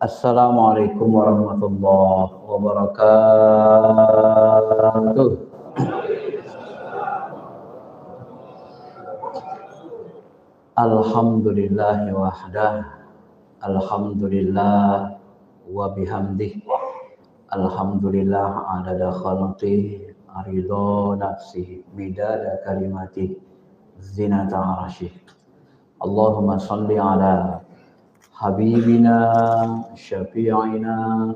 Assalamualaikum warahmatullahi wabarakatuh. Alhamdulillahi wahdah. Alhamdulillah wa bihamdih. Alhamdulillah adada khalqih, ridha nafsih, bidada kalimatih, zinata arsyih. Allahumma salli ala habibina syafi'ina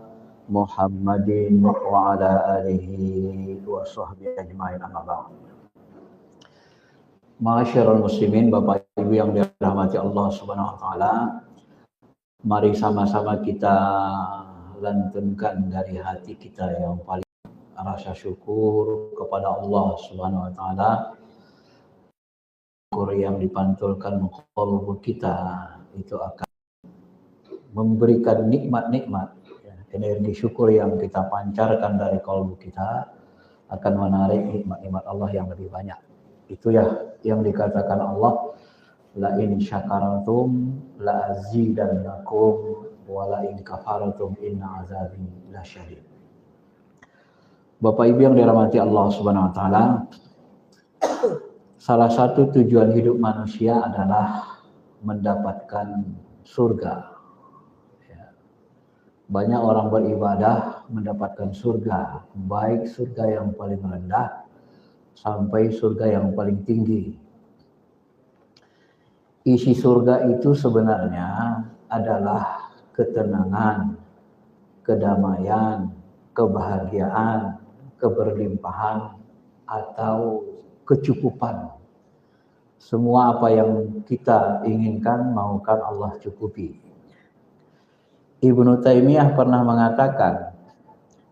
Muhammadin wa ala alihi wa sahbihi ajma'in, amma ba'd. Ma'asyiral muslimin, Bapak Ibu yang dirahmati Allah Subhanahu wa taala, mari sama-sama kita lantunkan dari hati kita yang paling rasa syukur kepada Allah Subhanahu wa taala. Syukur yang dipantulkan qalbu kita itu akan memberikan nikmat-nikmat, energi syukur yang kita pancarkan dari qalbu kita akan menarik nikmat-nikmat Allah yang lebih banyak. Itu ya yang dikatakan Allah, la in syakartum la azidannakum wa la in kafartum inna azabi lasyadid. Bapak Ibu yang dirahmati Allah Subhanahu wa taala, salah satu tujuan hidup manusia adalah mendapatkan surga. Banyak orang beribadah mendapatkan surga, baik surga yang paling rendah sampai surga yang paling tinggi. Isi surga itu sebenarnya adalah ketenangan, kedamaian, kebahagiaan, keberlimpahan, atau kecukupan. Semua apa yang kita inginkan, maukan Allah cukupi. Ibnu Taimiyah pernah mengatakan,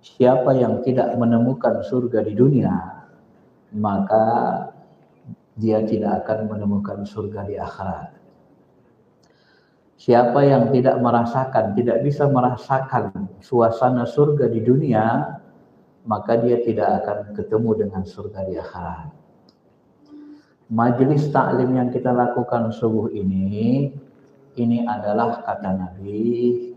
siapa yang tidak menemukan surga di dunia, maka dia tidak akan menemukan surga di akhirat. Siapa yang tidak merasakan, tidak bisa merasakan suasana surga di dunia, maka dia tidak akan ketemu dengan surga di akhirat. Majelis taklim yang kita lakukan subuh ini adalah kata Nabi,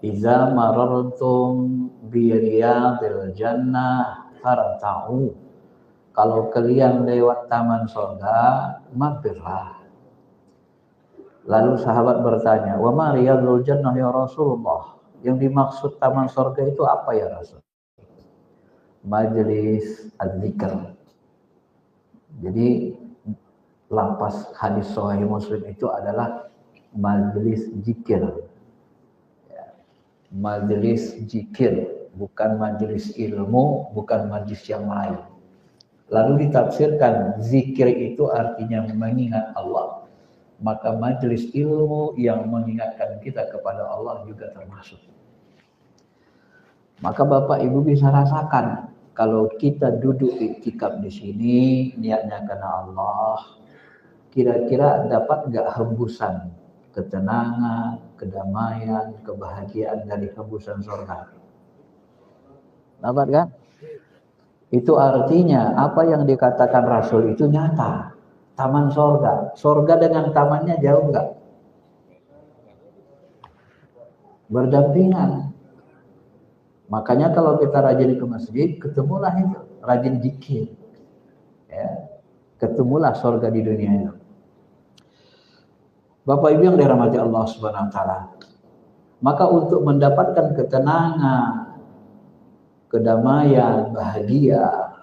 iza marartum bi riyadil jannah farta'u. Kalau kalian lewat taman surga, mampirlah. Lalu sahabat bertanya, wa ma riyadul jannah ya Rasulullah? Yang dimaksud taman surga itu apa ya Rasul? Majelis az-zikr. Jadi lapas hadis sahih Muslim itu adalah majelis zikir. Majelis zikir, bukan majelis ilmu, bukan majelis yang lain. Lalu ditafsirkan, zikir itu artinya mengingat Allah. Maka majelis ilmu yang mengingatkan kita kepada Allah juga termasuk. Maka Bapak Ibu bisa rasakan, kalau kita duduk iktikaf di sini, niatnya karena Allah, kira-kira dapat gak hembusan ketenangan, kedamaian, kebahagiaan dari hembusan surga? Dapat kan? Itu artinya apa yang dikatakan Rasul itu nyata. Taman surga. Surga dengan tamannya jauh enggak? Berdampingan. Makanya kalau kita rajin ke masjid, ketemulah itu, rajin zikir. Ya. Ketemulah surga di dunia itu. Bapak Ibu yang dirahmati Allah Subhanahu wa taala. Maka untuk mendapatkan ketenangan, kedamaian, bahagia,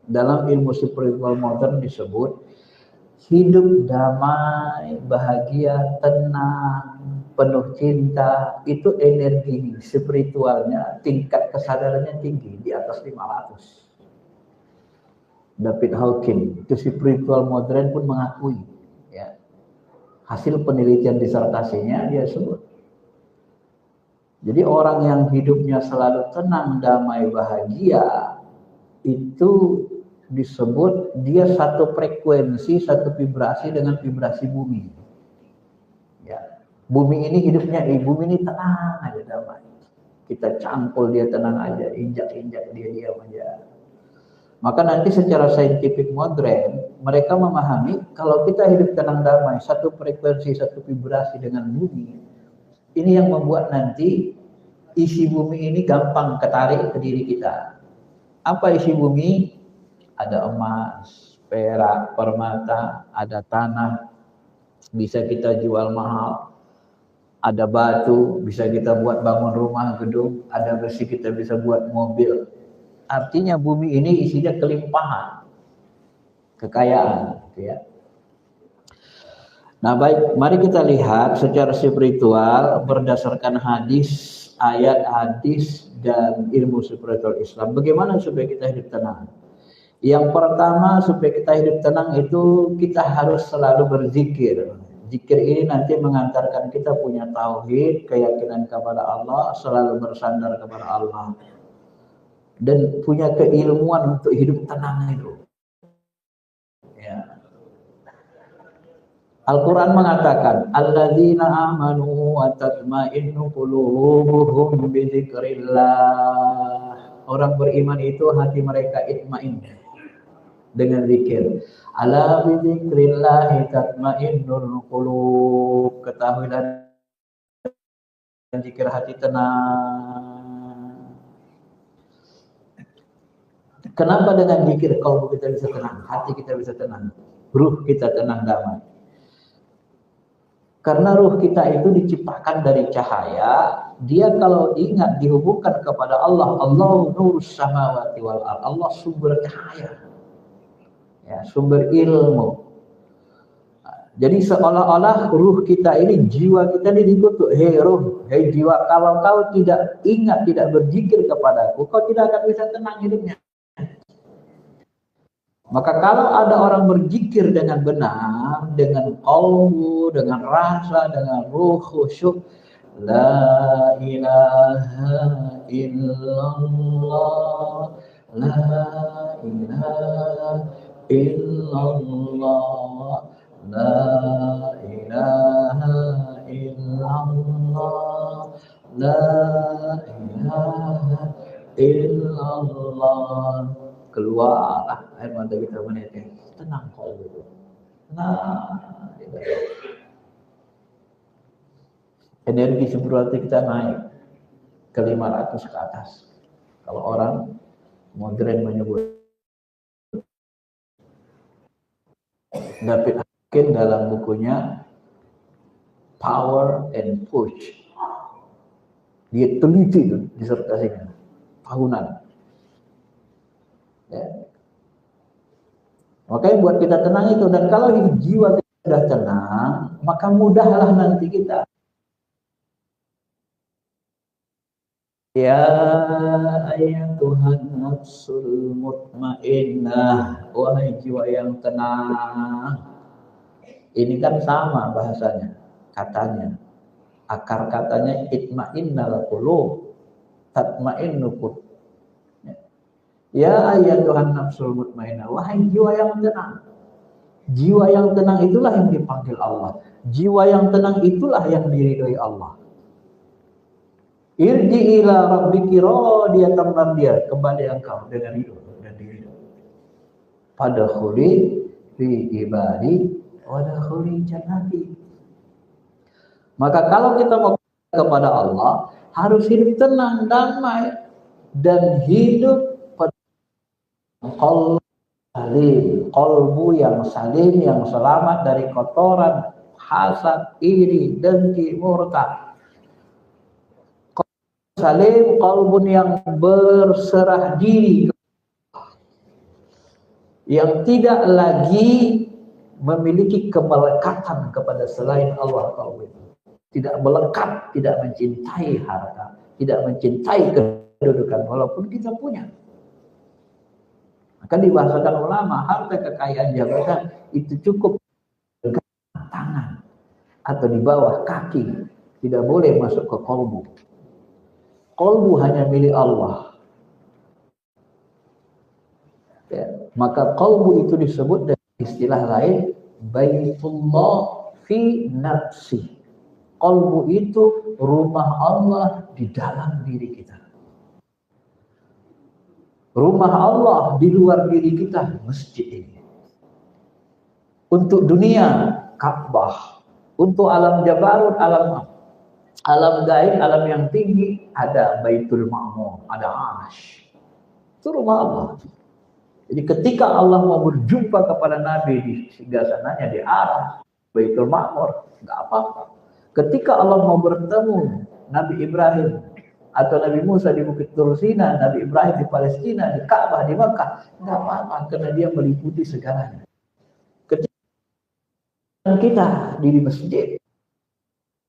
dalam ilmu spiritual modern disebut hidup damai, bahagia, tenang, penuh cinta. Itu energi spiritualnya, tingkat kesadarannya tinggi, di atas 500. David Hawkins, itu spiritual modern pun mengakui, ya. Hasil penelitian disertasinya dia sebut. Jadi orang yang hidupnya selalu tenang, damai, bahagia, itu disebut dia satu frekuensi, satu vibrasi dengan vibrasi bumi. Ya. Bumi ini hidupnya, bumi ini tenang aja, damai. Kita cangkul dia tenang aja, injak-injak dia diam aja. Maka nanti secara saintifik modern, mereka memahami kalau kita hidup tenang damai, satu frekuensi, satu vibrasi dengan bumi, Ini yang membuat nanti isi bumi ini gampang ketarik ke diri kita. Apa isi bumi? Ada emas, perak, permata, ada tanah, bisa kita jual mahal. Ada batu, bisa kita buat bangun rumah, gedung. Ada besi, kita bisa buat mobil. Artinya bumi ini isinya kelimpahan, kekayaan, gitu ya. Nah baik, mari kita lihat secara spiritual berdasarkan hadis, ayat hadis dan ilmu spiritual Islam. Bagaimana supaya kita hidup tenang? Yang pertama, supaya kita hidup tenang itu kita harus selalu berzikir. Zikir ini nanti mengantarkan kita punya tauhid, keyakinan kepada Allah, selalu bersandar kepada Allah, dan punya keilmuan untuk hidup tenang itu. Ya. Al-Quran mengatakan, alladzina amanu wa tatma'innu qulubuhum bi dzikrillah. Orang beriman itu hati mereka itmain dengan zikir. Ala bi dzikrillah tatma'innul qulub. Ketahuilah zikir hati tenang. Kenapa dengan zikir kalbu kita bisa tenang, hati kita bisa tenang, ruh kita tenang, damai? Karena ruh kita itu diciptakan dari cahaya. Dia kalau ingat dihubungkan kepada Allah, Allah nurus samawati wal ardh. Allah sumber cahaya, ya, sumber ilmu. Jadi seolah-olah ruh kita ini, jiwa kita ini dikutuk. Hei ruh, hei jiwa, kalau kau tidak ingat, tidak berzikir kepadaku, kau tidak akan bisa tenang hidupnya. Maka kalau ada orang berzikir dengan benar, dengan qalbu, dengan rasa, dengan ruh khusyuk, la ilaha illallah, la ilaha illallah, la ilaha illallah, la ilaha illallah. Keluarlah air mata kita menetes. Tenang kok gitu. Nah, gitu. Energi spiritual kita naik ke 500 ke atas. Kalau orang modern menyebut. David Hakim dalam bukunya Power and Push, dia teliti itu disertasinya tahunan. Ya. Makanya buat kita tenang itu, dan kalau jiwa kita sudah tenang, maka mudahlah nanti kita. Ya ayyatuhan nafsul mutmainnah, wahai jiwa yang tenang. Ini kan sama bahasanya, katanya. Akar katanya itmainnal qulub, tatmainnu qulub. Ya ayyatuhan nafsul mutmainnah, wahai jiwa yang tenang. Jiwa yang tenang itulah yang dipanggil Allah. Jiwa yang tenang itulah yang diridhoi Allah. Irji ila rabbiki radiyatan mardiyah, kembali engkau dengan ridho dan diridho. Fadkhuli fi ibadi wadkhuli jannati. Maka kalau kita mau kepada Allah, harus hidup tenang, damai, dan hidup qalbu salim, qalbu yang salim, yang selamat dari kotoran hasad, iri, dengki, murka. Qalbu salim, qalbun yang berserah diri, yang tidak lagi memiliki kemelekatan kepada selain Allah. Qalbu itu tidak melekat, tidak mencintai harta, tidak mencintai kedudukan walaupun kita punya. Maka dibahasakan ulama, harta, kekayaan, jabatan itu cukup di tangan atau di bawah kaki, tidak boleh masuk ke qalbu. Qalbu hanya milik Allah. Ya, maka qalbu itu disebut dengan istilah lain baitullah fi nafsi. Qalbu itu rumah Allah di dalam diri kita. Rumah Allah di luar diri kita, masjid ini. Untuk dunia, Ka'bah. Untuk alam Jabarut, alam Alam gaib, alam yang tinggi, ada Baitul Ma'mur, ada Arsh. Itu rumah Allah. Jadi ketika Allah mau berjumpa kepada Nabi di singgasananya di Arsh, Baitul Ma'mur, nggak apa-apa. Ketika Allah mau bertemu Nabi Ibrahim atau Nabi Musa di Bukit Tur Sina, Nabi Ibrahim di Palestina, di Ka'bah di Makkah, nggak apa-apa karena dia meliputi segalanya. Ketika kita di masjid,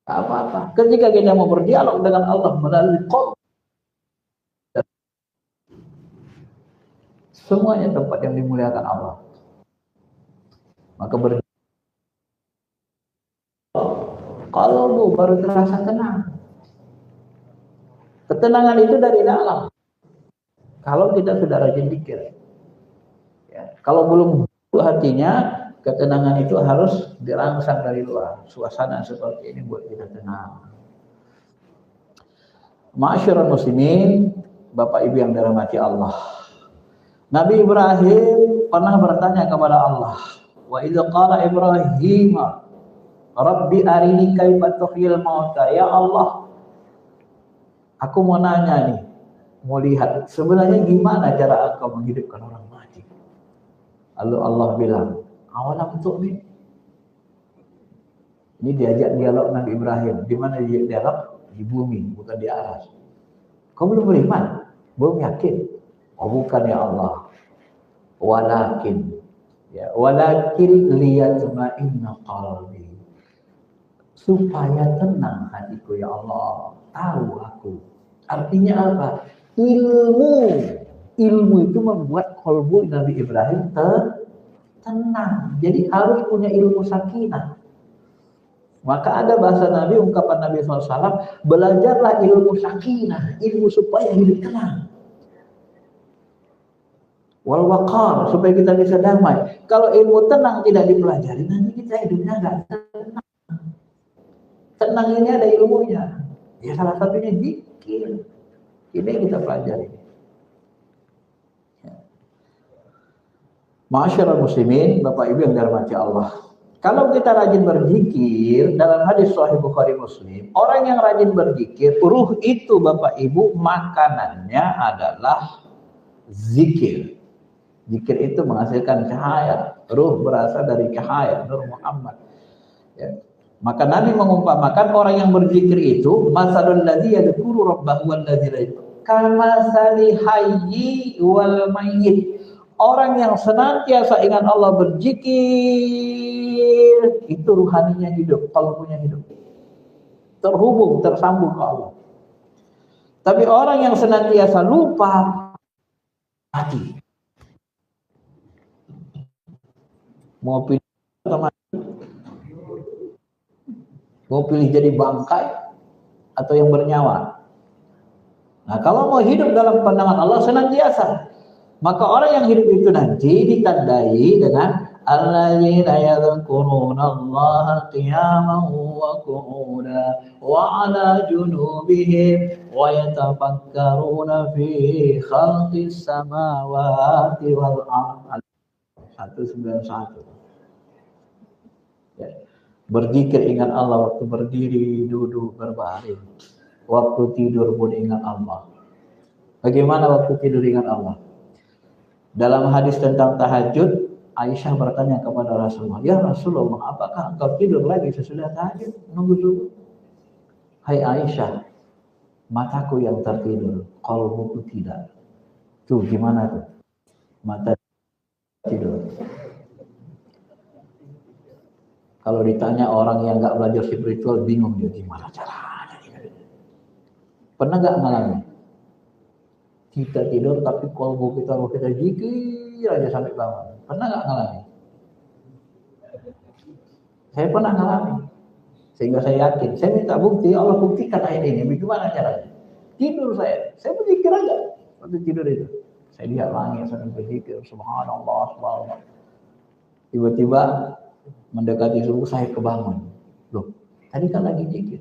nggak apa-apa. Ketika kita mau berdialog dengan Allah melalui qalb, semuanya tempat yang dimuliakan Allah. Maka kalbu baru terasa tenang. Ketenangan itu dari dalam. Kalau kita sudah rajin zikir, ya, kalau belum hatinya, ketenangan itu harus dirangsang dari luar. Suasana seperti ini buat kita tenang. Ma'asyiral muslimin, Bapak Ibu yang dirahmati Allah. Nabi Ibrahim pernah bertanya kepada Allah, wa idza qala Ibrahim Rabbi arini kaifa tuhyil mauta. Ya Allah, aku mau nanya nih, mau lihat sebenarnya gimana cara engkau menghidupkan orang mati. Lalu Allah bilang, awalam tu'min. Ini diajak dialog Nabi Ibrahim. Di mana diajak dialog? Di bumi, bukan di aras. Kau belum beriman? Belum yakin? Oh bukan ya Allah. Walakin liyatma'inna qalbi. Supaya tenang hatiku ya Allah, tahu aku. Artinya apa? Ilmu itu membuat qalbu Nabi Ibrahim tenang. Jadi harus punya ilmu sakinah. Maka ada bahasa Nabi, ungkapan Nabi SAW, belajarlah ilmu sakinah, ilmu supaya hidup tenang. Wal waqar, supaya kita bisa damai. Kalau ilmu tenang tidak dipelajari, nanti kita hidupnya nggak tenang. Tenang ini ada ilmunya. Ya salah satunya zikir. Ini yang kita pelajari. Ma'asyiral muslimin, Bapak Ibu yang dirahmati Allah. Kalau kita rajin berzikir, dalam hadis Sahih Bukhari Muslim, orang yang rajin berzikir, ruh itu Bapak Ibu makanannya adalah zikir. Zikir itu menghasilkan cahaya. Ruh berasal dari cahaya Nur Muhammad. Ya. Maka Nabi mengumpamakan orang yang berzikir itu, masalul ladzi yadhkuru rabbahu wal ladzi la yadhkuru kamasali hayyi wal mayyit. Orang yang senantiasa ingat Allah berzikir, itu ruhaninya hidup, qalbunya hidup. Terhubung, tersambung ke Allah. Tapi orang yang senantiasa lupa, mati. Mau pilih atau mati? Mau pilih jadi bangkai atau yang bernyawa? Nah, kalau mau hidup dalam pandangan Allah senantiasa, maka orang yang hidup itu nanti ditandai dengan alladzina yadhkuruna Allaha qiyaman wa qu'udan wa 'ala junubihim wa yatafakkaruna fi khalqis samawati wal ardh. 191. Ya. Berzikir ingat Allah waktu berdiri, duduk, berbaring. Waktu tidur pun ingat Allah. Bagaimana waktu tidur ingat Allah? Dalam hadis tentang tahajud, Aisyah bertanya kepada Rasulullah, ya Rasulullah, apakah engkau tidur lagi sesudah tahajud? Nunggu subuh. Hai Aisyah, mataku yang tertidur, qalbuku tidak. Tuh gimana tuh? Mata tidur. Kalau ditanya orang yang nggak belajar spiritual, bingung dia gimana caranya. Pernah nggak ngalamin? Kita tidur tapi kalbu kita zikir aja sampai bangun. Pernah nggak ngalamin? Saya pernah ngalamin. Sehingga saya yakin. Saya minta bukti, Allah buktikan ayat ini. Bagaimana caranya? Tidur saya berzikir aja waktu tidur itu. Saya lihat langit sambil berzikir, subhanallah, subhanallah. Tiba-tiba mendekati subuh saya kebangun. Loh, tadi kan lagi zikir.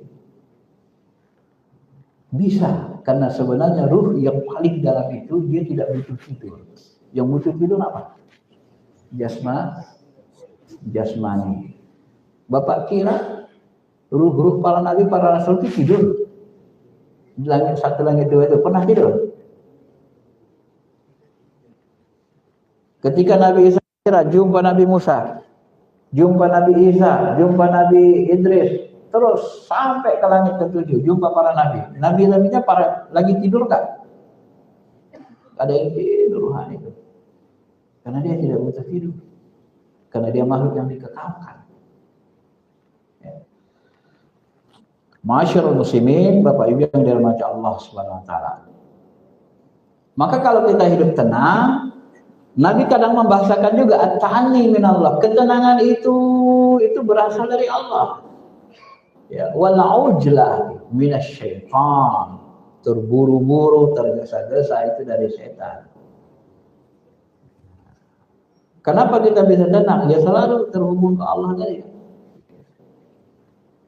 Bisa, karena sebenarnya ruh yang paling dalam itu dia tidak butuh tidur. Yang butuh tidur apa? Jasmani. Bapak kira Ruh-ruh para nabi, para rasul itu tidur. Di langit satu, langit dua itu pernah tidur. Ketika Nabi Isa jumpa Nabi Musa, jumpa Nabi Isa, jumpa Nabi Idris, terus sampai ke langit ketujuh, jumpa para nabi. Nabi-nabinya para lagi tidur enggak? Ada yang tidur rohani itu. Karena dia tidak butuh tidur. Karena dia makhluk yang dikekalkan. Ya. Masyarul muslimin, Bapak Ibu yang dirahmati Allah Subhanahu wa taala. Maka kalau kita hidup tenang, Nabi kadang membahasakan juga at-ta'anni minallah. Ketenangan itu berasal dari Allah. Ya, wal ujlah minasyaitan. Terburu-buru, tergesa-gesa itu dari setan. Kenapa kita bisa tenang? Ya selalu terhubung ke Allah tadi.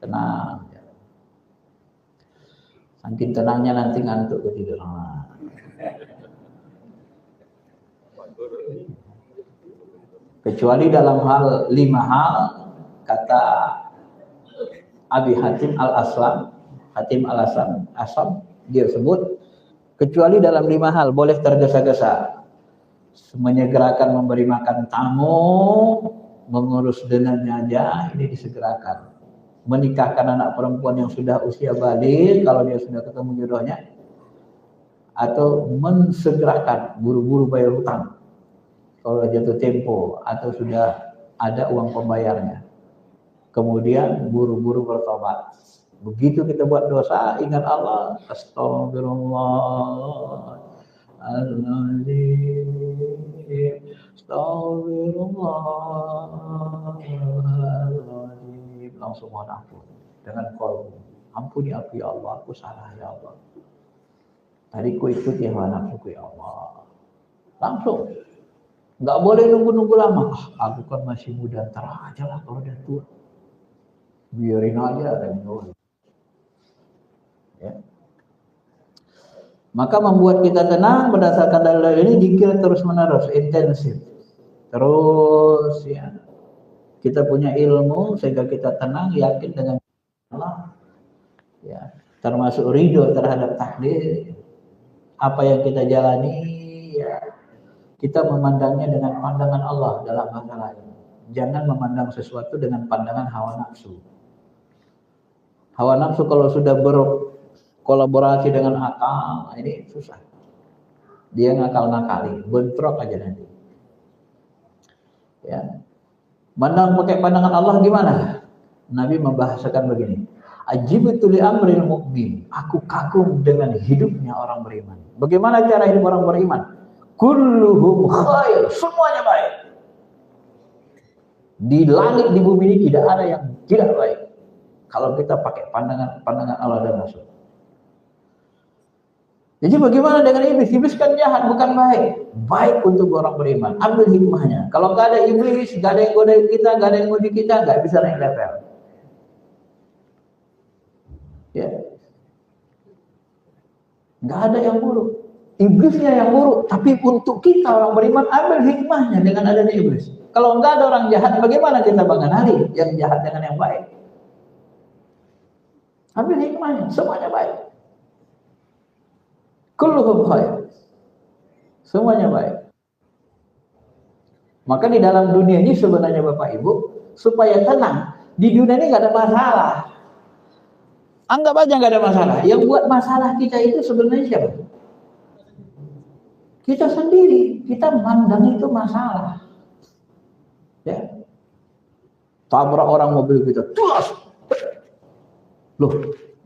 Tenang. Saking tenangnya nanti ngantuk ketiduran. Kecuali dalam hal 5 hal, kata Abi Hatim Al-Asam, dia sebut, kecuali dalam 5 hal boleh tergesa-gesa. Menyegerakan memberi makan tamu, mengurus dengannya aja, ini disegerakan. Menikahkan anak perempuan yang sudah usia balik, kalau dia sudah ketemu jodohnya, atau mensegerakan, buru-buru bayar hutang, kalau jatuh tempo, atau sudah ada uang pembayarnya. Kemudian buru-buru bertobat. Begitu kita buat dosa, ingat Allah, astagfirullah, astagfirullah, langsung mohon ampun dengan qalbu. Ampuni aku ya Allah, aku salah ya Allah. Tadi ku ikuti hawa nafsuku ya Allah. Langsung. Enggak boleh nunggu-nunggu lama. Aku kan masih muda, ntar aja lah kalau udah tua. Biarin aja dan ya. Maka membuat kita tenang berdasarkan dalil ini, zikir terus menerus, intensif. Terus ya. Kita punya ilmu sehingga kita tenang, yakin dengan Allah. Ya, termasuk ridho terhadap takdir. Apa yang kita jalani, ya, kita memandangnya dengan pandangan Allah dalam masalah ini. Jangan memandang sesuatu dengan pandangan hawa nafsu. Hawa nafsu kalau sudah berkolaborasi dengan akal, ini susah. Dia ngakal-ngakali, bentrok aja nanti. Ya. Mandang pakai pandangan Allah gimana? Nabi membahasakan begini. Ajibtu li amril mu'min. Aku kagum dengan hidupnya orang beriman. Bagaimana cara hidup orang beriman? Kulluhum khair, semuanya baik. Di langit di bumi ini tidak ada yang tidak baik. Kalau kita pakai pandangan Allah dan Rasul. Jadi bagaimana dengan iblis? Iblis kan jahat, bukan baik. Baik untuk orang beriman. Ambil hikmahnya. Kalau nggak ada iblis, nggak ada yang godain kita, nggak ada yang ngudi kita, nggak bisa naik level. Ya, nggak ada yang buruk. Iblisnya yang buruk. Tapi untuk kita orang beriman, ambil hikmahnya dengan adanya iblis. Kalau nggak ada orang jahat, bagaimana kita mengenali yang jahat dengan yang baik? Ambil hikmahnya, semuanya baik. Kulluhum khair. Semuanya baik. Maka di dalam dunia ini sebenarnya Bapak Ibu, supaya tenang, di dunia ini nggak ada masalah. Anggap aja nggak ada masalah. Yang buat masalah kita itu sebenarnya siapa? Kita sendiri. Kita mandang itu masalah. Ya. Tabrak orang mobil kita, terus. Loh,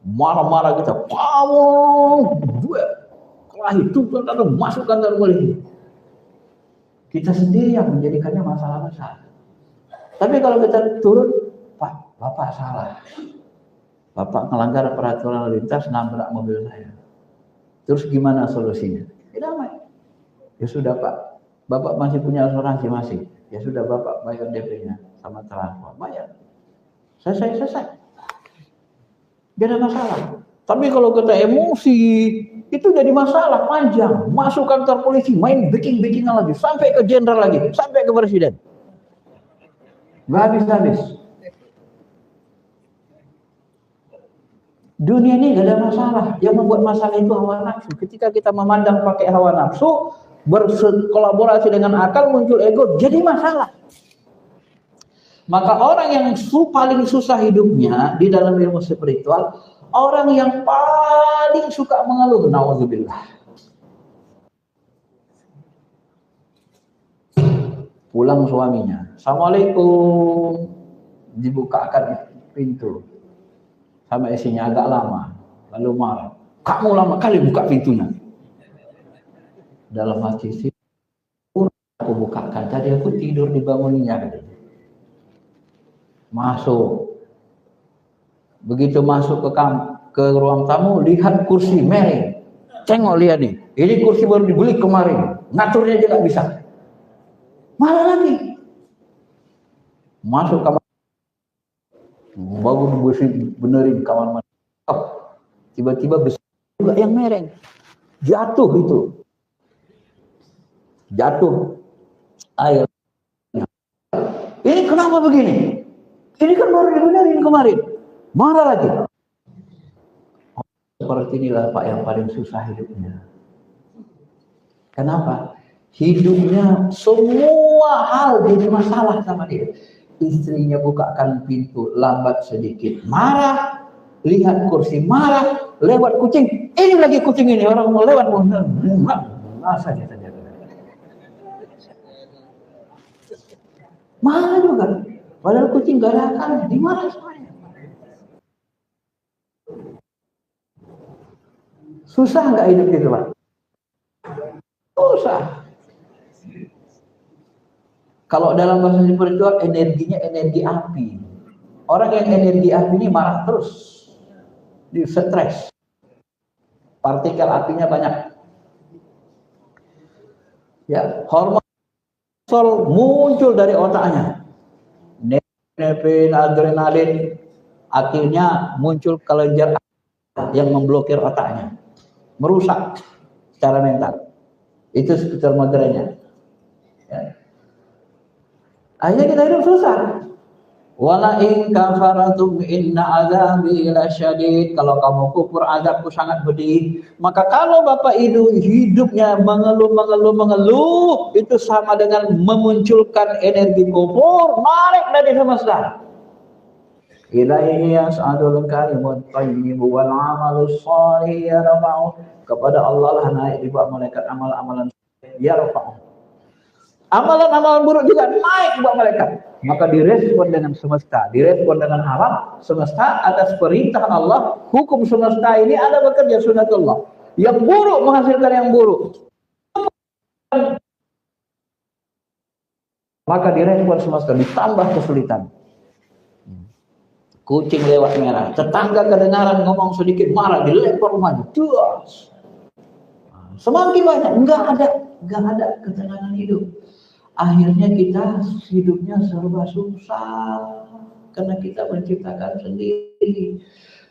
marah-marah kita, kamu gue kelahi Tuhan atau masukkan dalam polisi. Kita sendiri yang menjadikannya masalah besar. Tapi kalau kita turun, Pak, Bapak salah. Bapak melanggar peraturan lalu lintas, nabrak mobil saya. Terus gimana solusinya? Ya damai. Ya sudah Pak, Bapak masih punya asuransi masih. Ya sudah Bapak bayar DP-nya sama transfer, bayar. Selesai. Gak ada masalah. Tapi kalau kita emosi, itu jadi masalah panjang. Masuk kantor polisi, main backing-backingan lagi, sampai ke jenderal lagi, sampai ke presiden. Gak habis-habis. Dunia ini gak ada masalah. Yang membuat masalah itu hawa nafsu. Ketika kita memandang pakai hawa nafsu, berkolaborasi dengan akal, muncul ego, jadi masalah. Maka orang yang paling susah hidupnya di dalam ilmu spiritual, orang yang paling suka mengeluh. Nauzubillah. Pulang suaminya, Assalamualaikum, dibukakan pintu sama istrinya agak lama, lalu marah, kamu lama kali buka pintunya. Dalam hati sih, aku bukakan, tadi aku tidur dibanguninnya. Masuk, begitu masuk ke ruang tamu, lihat kursi mereng, cengok lihat nih, ini kursi baru dibeli kemarin, ngaturnya aja nggak bisa. Malah lagi masuk kamar, baru benerin kamar mandi, tiba-tiba besar juga yang mereng, jatuh itu, jatuh air. Ini kenapa begini? Ini kan baru dibenerin kemarin, marah lagi. Seperti inilah Pak yang paling susah hidupnya. Kenapa? Hidupnya semua hal jadi masalah sama dia. Istrinya bukakan pintu lambat sedikit, marah. Lihat kursi, marah. Lewat kucing, ini lagi kucing ini, orang mau lewat, masa dia saja. Marah juga. Padahal kucing gak ada akalnya, dimarah semuanya. Susah nggak hidup gitu, Pak? Susah. Kalau dalam bahasa spiritual, energinya energi api. Orang yang energi api ini marah terus, di stres. Partikel apinya banyak. Ya, hormon muncul dari otaknya. Norepinefrin, adrenalin, akhirnya muncul kelenjar yang memblokir otaknya, merusak secara mental. Itu sekitar modernnya. Ya. Akhirnya kita hidup susah. Wala in kafaratum inna azabi lasyadid. Kalau kamu kufur, azabku sangat pedih. Maka kalau Bapak Ibu hidupnya mengeluh, itu sama dengan memunculkan energi kufur, narik dari semesta. Ilaihi yas'adul kalimut thayyib wal 'amalus shalih yarfa'u. Kepada Allah lah naik dibawa malaikat amal-amalan yarfa'u. Amalan-amalan buruk juga naik buat malaikat. Maka direspon dengan semesta, direspon dengan alam semesta atas perintah Allah. Hukum semesta ini ada bekerja sunatullah. Yang buruk menghasilkan yang buruk. Maka direspon semesta, ditambah kesulitan. Kucing lewat merah, tetangga kedengaran ngomong sedikit marah, dilempar rumahnya. Semakin banyak, enggak ada ketenangan hidup. Akhirnya kita hidupnya serba susah karena kita menciptakan sendiri.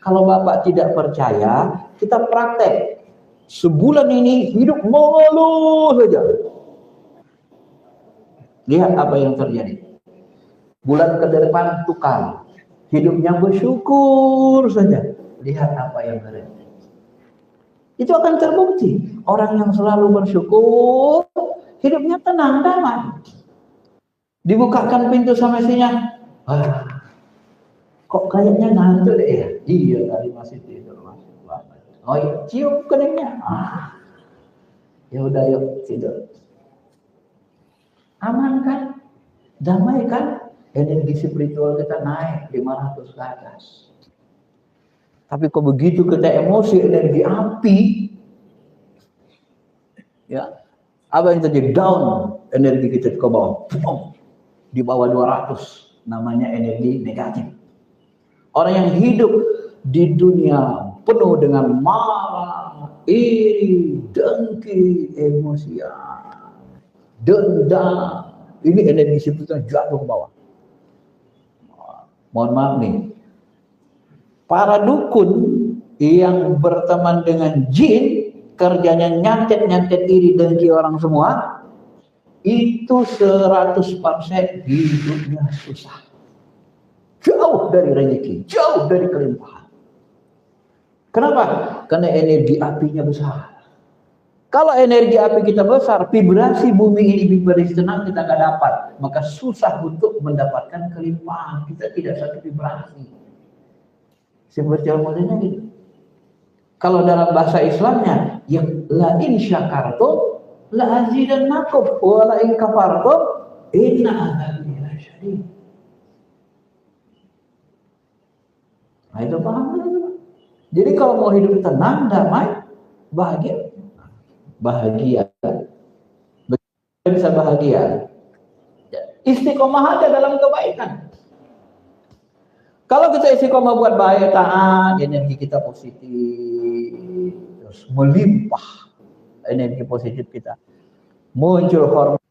Kalau Bapak tidak percaya, kita praktek. Sebulan ini hidup mengeluh saja. Lihat apa yang terjadi. Bulan ke depan tukar. Hidupnya bersyukur saja. Lihat apa yang terjadi. Itu akan terbukti. Orang yang selalu bersyukur, hidupnya tenang, damai. Dibukakan pintu sama istrinya, kok kayaknya ngantuk deh ya? Iya, tadi masih tidur, masih lama. Oh iya, cium keningnya. Ya udah yuk tidur. Aman kan? Damai kan? Energi spiritual kita naik 500 ke atas. Tapi kok begitu kita emosi, energi api, ya, apa yang terjadi? Down, energi kita ke bawah. Di bawah 200, namanya energi negatif. Orang yang hidup di dunia penuh dengan marah, iri, dengki, emosian, dendam, ini energi spiritual jatuh ke bawah. Mohon maaf nih, para dukun yang berteman dengan jin, kerjanya nyantet-nyantet iri dengki orang semua, itu 100% hidupnya susah. Jauh dari rezeki, jauh dari kelimpahan. Kenapa? Karena energi apinya besar. Kalau energi api kita besar, vibrasi bumi ini vibrasi tenang kita nggak dapat, maka susah untuk mendapatkan kelimpahan. Kita tidak satu vibrasi. Seperti ilmunya gitu. Kalau dalam bahasa Islamnya, yang la in syakartum la azidannakum wa la in kafartum inna adzabi lasyadid. Nah, itu paham kan? Jadi kalau mau hidup tenang, damai, bahagia, bisa bahagia. Istiqomah aja dalam kebaikan. Kalau kita istiqomah buat baik, taat, energi kita positif, terus melimpah energi positif kita, muncul hormon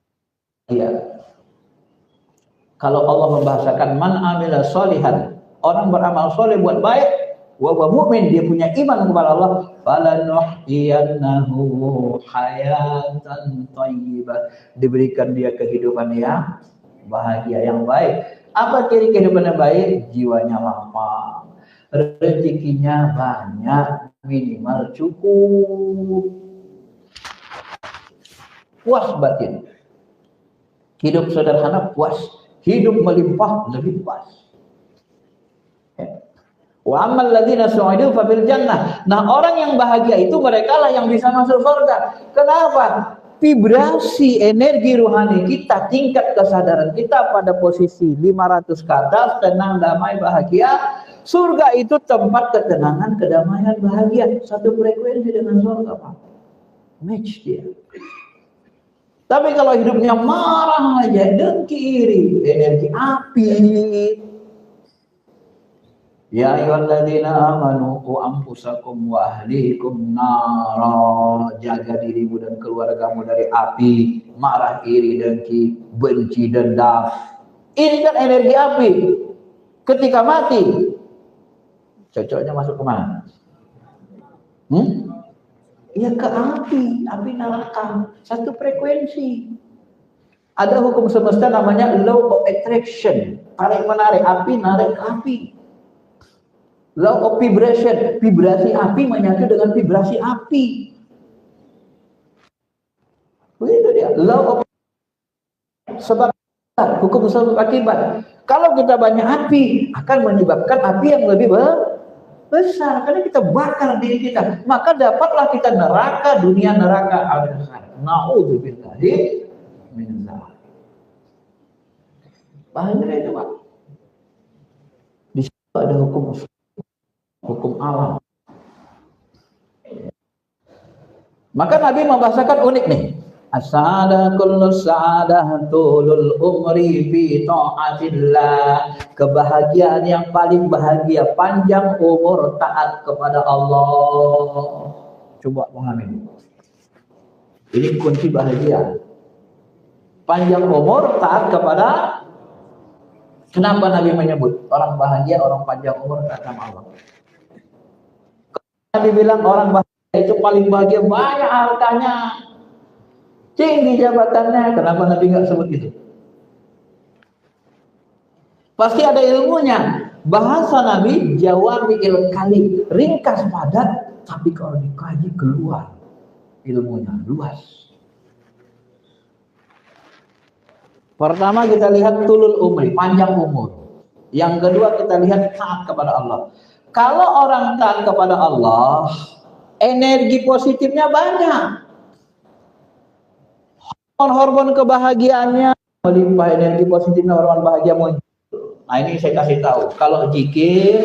bahagia. Kalau Allah membahasakan man amila sholihan, orang beramal soleh buat baik, wa mu'min, dia punya iman kepada Allah, falanuhyiyannahu hayatan thayyibah, diberikan dia kehidupan yang bahagia, yang baik. Apa ciri kehidupan yang baik? Jiwanya lapang, rezekinya banyak, minimal cukup, puas batin, hidup sederhana puas, hidup melimpah lebih puas. Wa ammal ladzina su'idu fa fil jannah. Nah, orang yang bahagia itu mereka lah yang bisa masuk surga. Kenapa? Vibrasi energi rohani kita, tingkat kesadaran kita pada posisi 500 ke atas, tenang, damai, bahagia. Surga itu tempat ketenangan, kedamaian, bahagia. Satu frekuensi dengan surga, Pak. Match dia. Tapi kalau hidupnya marah aja, dengki, iri, energi api. Ya ayyuhalladzina amanu qu anfusakum wa ahlikum nara, jaga dirimu dan keluargamu dari api, marah, iri, dengki, benci, dendam. Ini kan energi api. Ketika mati, cocoknya masuk ke mana? Ya ke api neraka, satu frekuensi. Ada hukum semesta namanya law of attraction, tarik menarik, api narik ke api. Law of vibration, vibrasi api menyatu dengan vibrasi api. Begitu dia. Law of sebab, hukum sebab akibat. Kalau kita banyak api, akan menyebabkan api yang lebih besar. Karena kita bakar diri kita. Maka dapatlah kita neraka, dunia neraka al-akhir. Na'udzubillahi min dzalik. Bahaya itu, Pak. Di situ ada hukum alam. Maka Nabi membahasakan unik nih. As-sa'adah kullu sa'adah tulul umri fi ta'atillah. Kebahagiaan yang paling bahagia, panjang umur taat kepada Allah. Coba pahami. Ini kunci bahagia. Panjang umur taat kepada. Kenapa Nabi menyebut orang bahagia, orang panjang umur taat sama Allah? Nabi bilang orang bahagia itu paling bahagia, banyak hartanya, tinggi jabatannya. Kenapa Nabi nggak sebut itu? Pasti ada ilmunya. Bahasa Nabi jawami'il kalim, ringkas padat, tapi kalau dikaji keluar ilmunya luas. Pertama kita lihat tulul umri, panjang umur. Yang kedua kita lihat taat kepada Allah. Kalau orang taat kepada Allah, energi positifnya banyak. Hormon kebahagiaannya melimpah, energi positifnya, hormon bahagia muncul. Nah, ini saya kasih tahu. Kalau zikir,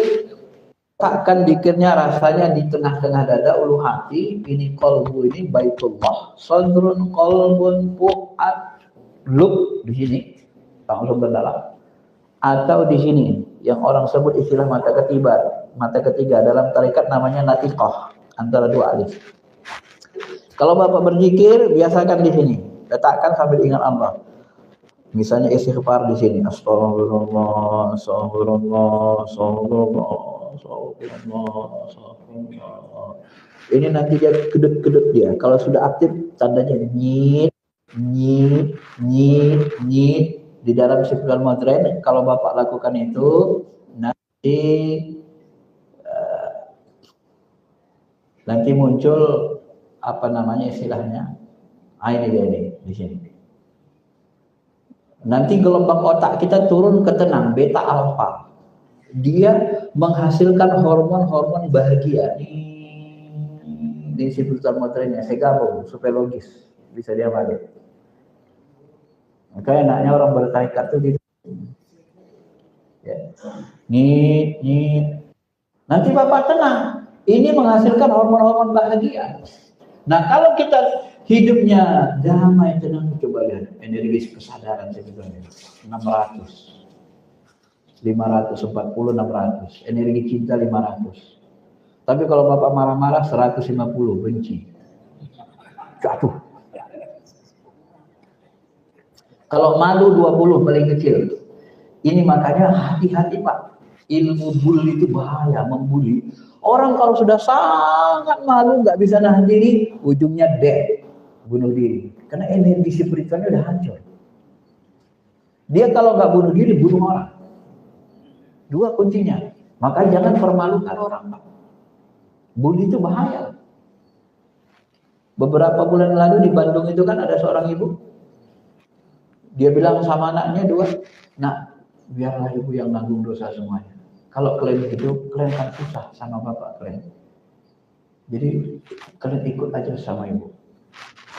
letakkan zikirnya rasanya di tengah-tengah dada, ulu hati. Ini kolbu, ini baitullah. Sadrun kolbun fu'ad. Lub di sini, langsung berdalam. Atau di sini, yang orang sebut istilah mata ketibar, mata ketiga, dalam tarekat namanya natiqah, antara dua alif. Kalau Bapak berzikir, biasakan di sini, letakkan sambil ingat Allah. Misalnya istighfar di sini, astagfirullah, astagfirullah, astagfirullah, astagfirullah, astagfirullah. Ini nanti dia kedut-kedut dia. Kalau sudah aktif, tandanya nyit, nyit, nyit, nyit. Di dalam Sifrul Modern, kalau Bapak lakukan itu, nanti Nanti muncul apa namanya istilahnya? Ini dia nih di sini. Nanti gelombang otak kita turun ke tenang, beta alfa. Dia menghasilkan hormon-hormon bahagia. Di spiritual modernnya saya gabung supaya logis bisa dia balik. Makanya enaknya orang bertarikat tuh gitu. Ya. Nanti Bapak tenang. Ini menghasilkan hormon-hormon bahagia. Nah, kalau kita hidupnya damai, tenang, coba lihat energi kesadaran sebetulnya 600, 540, 600, energi cinta 500. Tapi kalau Bapak marah-marah 150, benci, jatuh. Kalau malu 20 paling kecil. Ini makanya hati-hati Pak. Ilmu bully itu bahaya, membuli. Orang kalau sudah sangat malu, nggak bisa nahan diri, ujungnya dead, bunuh diri. Karena energi spiritualnya udah hancur. Dia kalau nggak bunuh diri, bunuh orang. Dua kuncinya. Maka jangan permalukan orang, Pak. Bully itu bahaya. Beberapa bulan lalu di Bandung itu kan ada seorang ibu. Dia bilang sama anaknya dua, "Nak, biarlah ibu yang nanggung dosa semuanya. Kalau kalian hidup, kalian kan susah sama bapak kalian. Jadi kalian ikut aja sama ibu.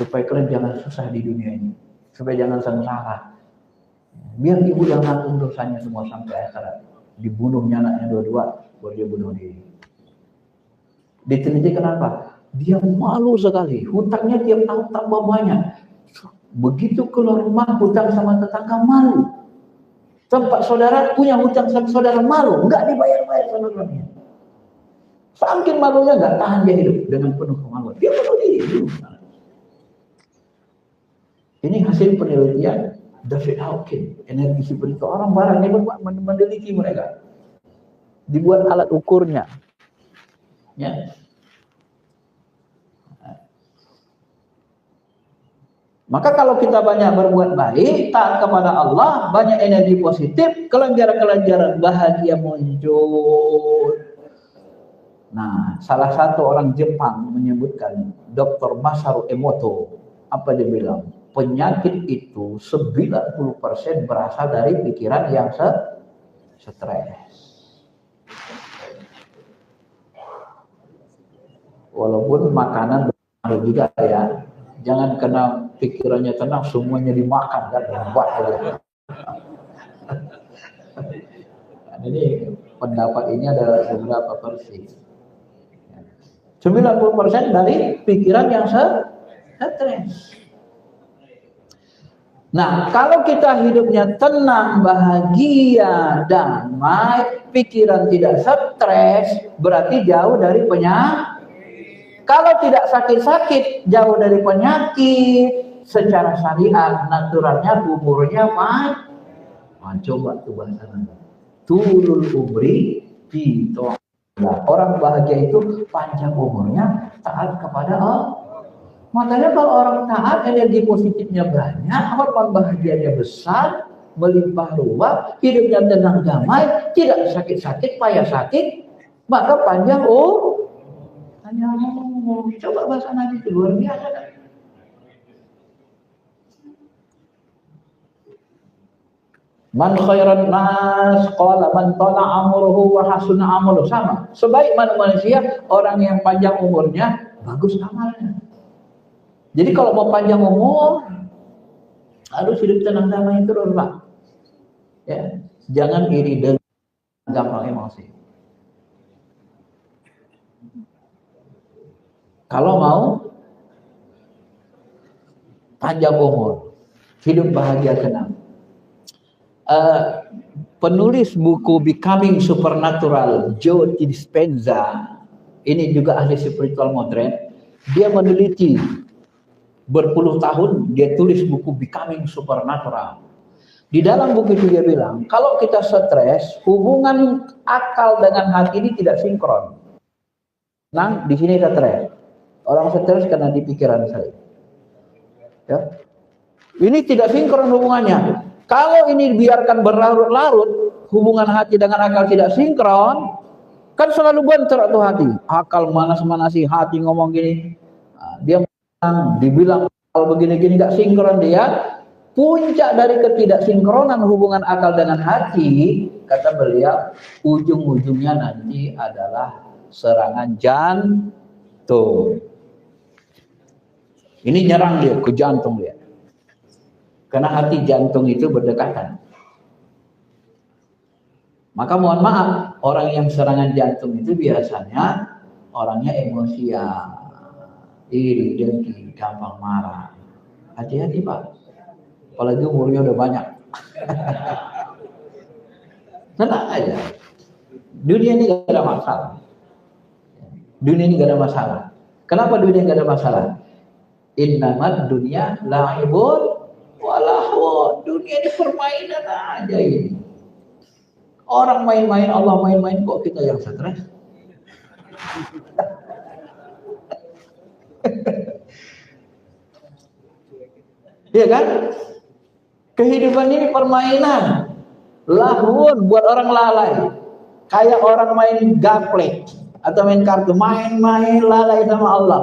Supaya kalian jangan susah di dunia ini. Supaya jangan sengsara. Biar ibu yang nanggung dosanya semua sampai akhirat." Dibunuhnya anaknya dua-dua, baru dia bunuh diri. Diteliti kenapa? Dia malu sekali. Hutangnya tiap tahun tambah banyak. Begitu keluar rumah, hutang sama tetangga malu. Tempat saudara punya hutang sama saudara malu, nggak dibayar-bayar sama suaminya. Saking malunya nggak tahan dia hidup dengan penuh kemaluan. Dia bunuh diri. Ini hasil penelitian David Hawkins, energi spiritual. Orang barangnya meneliti mereka. Dibuat alat ukurnya. Ya. Maka kalau kita banyak berbuat baik, taat kepada Allah, banyak energi positif, kelenjaran-kelenjaran bahagia muncul. Nah, salah satu orang Jepang menyebutkan, Dr. Masaru Emoto, apa dia bilang? Penyakit itu 90% berasal dari pikiran yang stres. Walaupun makanan berpengaruh juga ya. Jangan kena pikirannya tenang, semuanya dimakan kan, buat aja. Ini pendapat ini ada beberapa versi. 90% dari pikiran yang stres. Nah, kalau kita hidupnya tenang, bahagia, damai, pikiran tidak stres, berarti jauh dari penyakit. Kalau tidak sakit-sakit, jauh dari penyakit, secara syariat, naturalnya, umurnya coba tuh bahasa tulul umri fito. Nah, orang bahagia itu panjang umurnya, taat kepada Allah. Makanya kalau orang taat, energi positifnya banyak, hormon bahagianya besar, melimpah ruah, hidupnya tenang damai, tidak sakit-sakit, payah sakit, maka panjang coba bahasa Nabi itu luar biasa kan? Man khairan nas qala man tala amruhu wa hasuna amaluhu. Sama. Sebaik manusia orang yang panjang umurnya, bagus amalnya. Jadi kalau mau panjang umur harus hidup tenang damai terus, Pak. Ya, jangan iri dan gampang emosi. Kalau mau panjang umur, hidup bahagia tenang. Penulis buku Becoming Supernatural, Joe Dispenza, ini juga ahli spiritual modern. Dia meneliti berpuluh tahun, dia tulis buku Becoming Supernatural. Di dalam buku itu dia bilang, kalau kita stres, hubungan akal dengan hati ini tidak sinkron. Nah, di sini stres. Orang stres karena di pikiran saya. Ya. Ini tidak sinkron hubungannya. Kalau ini dibiarkan berlarut-larut, hubungan hati dengan akal tidak sinkron, Kan selalu bentrok tuh hati. Akal manas-manasi hati ngomong gini. Nah, dia dibilang akal begini-gini gak sinkron dia. Puncak dari ketidaksinkronan hubungan akal dengan hati, kata beliau, ujung-ujungnya nanti adalah serangan jantung. Ini nyerang dia ke jantung dia. Karena hati jantung itu berdekatan. Maka mohon maaf, orang yang serangan jantung itu biasanya orangnya emosian, iri, dengki, gampang marah. Hati-hati Pak, apalagi umurnya udah banyak. Tenang aja, dunia ini gak ada masalah. Dunia ini gak ada masalah. Kenapa dunia gak ada masalah? Innamad dunya la'ibun walahun. Dunia ini permainan aja ini. Orang main-main, Allah main-main, kok kita yang stres? Iya kan? Kehidupan ini permainan. Lahun buat orang lalai. Kayak orang main gaplek atau main kartu, main-main lalai sama Allah.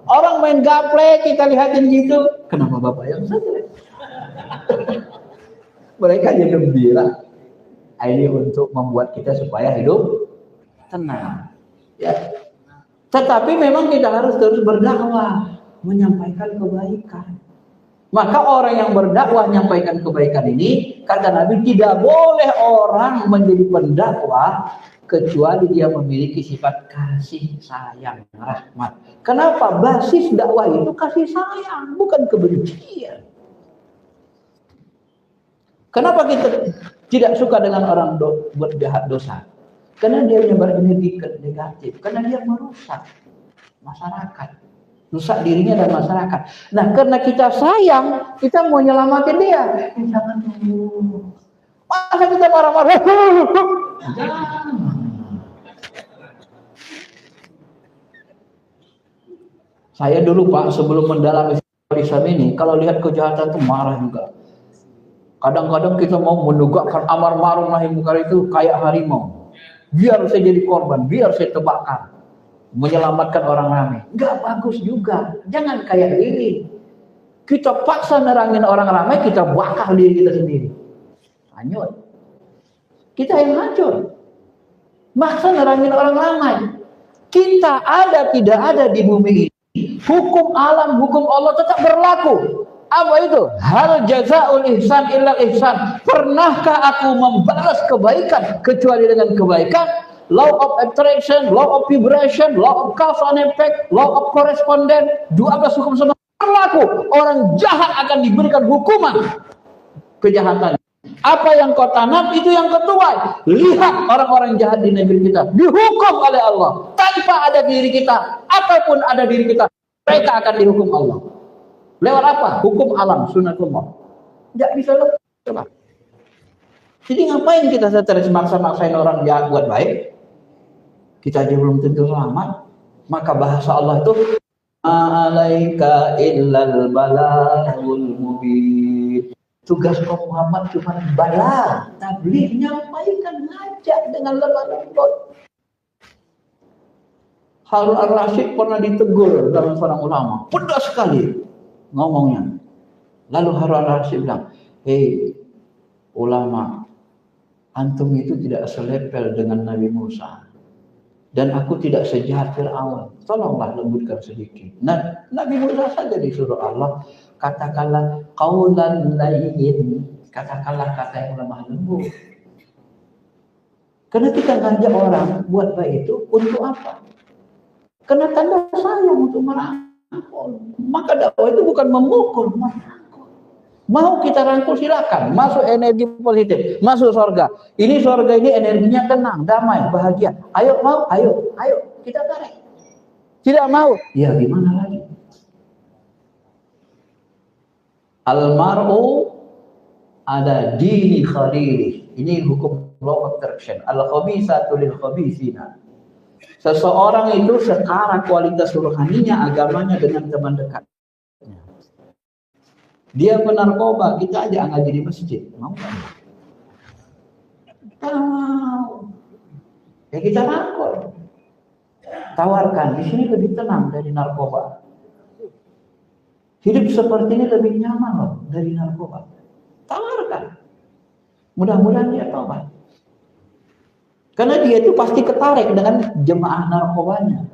Orang main gaplek kita lihatin gitu, kenapa Bapak yang stres? Mereka aja gembira. Ini untuk membuat kita supaya hidup tenang. Ya. Tetapi memang kita harus terus berdakwah, menyampaikan kebaikan. Maka orang yang berdakwah menyampaikan kebaikan ini, kata Nabi, tidak boleh orang menjadi pendakwah kecuali dia memiliki sifat kasih sayang, rahmat. Kenapa? Basis dakwah itu kasih sayang, bukan kebencian. Kenapa kita tidak suka dengan orang buat jahat dosa? Karena dia menyebar energi negatif, karena dia merusak masyarakat, rusak dirinya dan masyarakat. Nah, karena kita sayang, kita mau nyelamatin dia. Jangan dulu. Masa kita marah-marah? Jangan. Saya dulu Pak, sebelum mendalami Islam ini, kalau lihat kejahatan itu marah juga. Kadang-kadang kita mau menegakkan amar ma'ruf nahi munkar itu kayak harimau. Biar saya jadi korban, biar saya terbakar. Menyelamatkan orang ramai. Enggak bagus juga. Jangan kayak gini. Kita paksa nerangin orang ramai, kita bakar diri kita sendiri. Hanyut. Kita yang hancur. Maksa nerangin orang ramai. Kita ada tidak ada di bumi ini. Hukum alam, hukum Allah tetap berlaku. Apa itu? Hal jazaul ihsan illa ihsan. Pernahkah aku membalas kebaikan kecuali dengan kebaikan? Law of attraction, law of vibration, law of cause and effect, law of correspondence, 12 hukum semua berlaku. Orang jahat akan diberikan hukuman kejahatan. Apa yang kau tanam itu yang kau tuai. Lihat orang-orang jahat di negeri kita dihukum oleh Allah tanpa ada diri kita, ataupun ada diri kita, mereka akan dihukum Allah. Lewat apa? Hukum alam, sunatullah. Tidak bisa lepas. Jadi ngapain kita stres maksa-maksain orang jahat buat baik? Kita aja belum tentu selamat. Maka bahasa Allah itu alaika illal balagul mubin. Tugas kau Muhammad cuma bala, tabligh, nyampaikan, ngajak dengan lemah lembut. Harun ar-Rasyid pernah ditegur dalam seorang ulama, pedas sekali ngomongnya. Lalu Harun ar-Rasyid bilang, hei ulama, antum itu tidak selepel dengan Nabi Musa. Dan aku tidak sejahat Fir'aun. Tolonglah lembutkan sedikit. Nah, Nabi Musa saja disuruh Allah, katakanlah qaulan layyin, katakanlah kata yang lemah lembut. Karena kita ngajak orang buat baik itu untuk apa? Karena tanda sayang untuk merangkul. Maka dakwah itu bukan memukul, merangkul. Mau kita rangkul silakan, masuk energi positif, masuk surga. Ini surga ini energinya tenang, damai, bahagia. Ayo mau, ayo kita tarik. Tidak mau, ya gimana lagi? Al-mar'u ada dini khalili. Ini hukum law of attraction. Al-khabisatu lil khabisina. Seseorang itu setara kualitas rohaninya, agamanya dengan teman dekat. Dia penarkoba, kita aja ngaji di masjid. Mau kan? Tahu. kita rangkul. Tawarkan, di sini lebih tenang dari narkoba. Hidup seperti ini lebih nyaman loh dari narkoba. Tawarkan. Mudah-mudahan dia tobat. Karena dia itu pasti ketarik dengan jemaah narkobanya.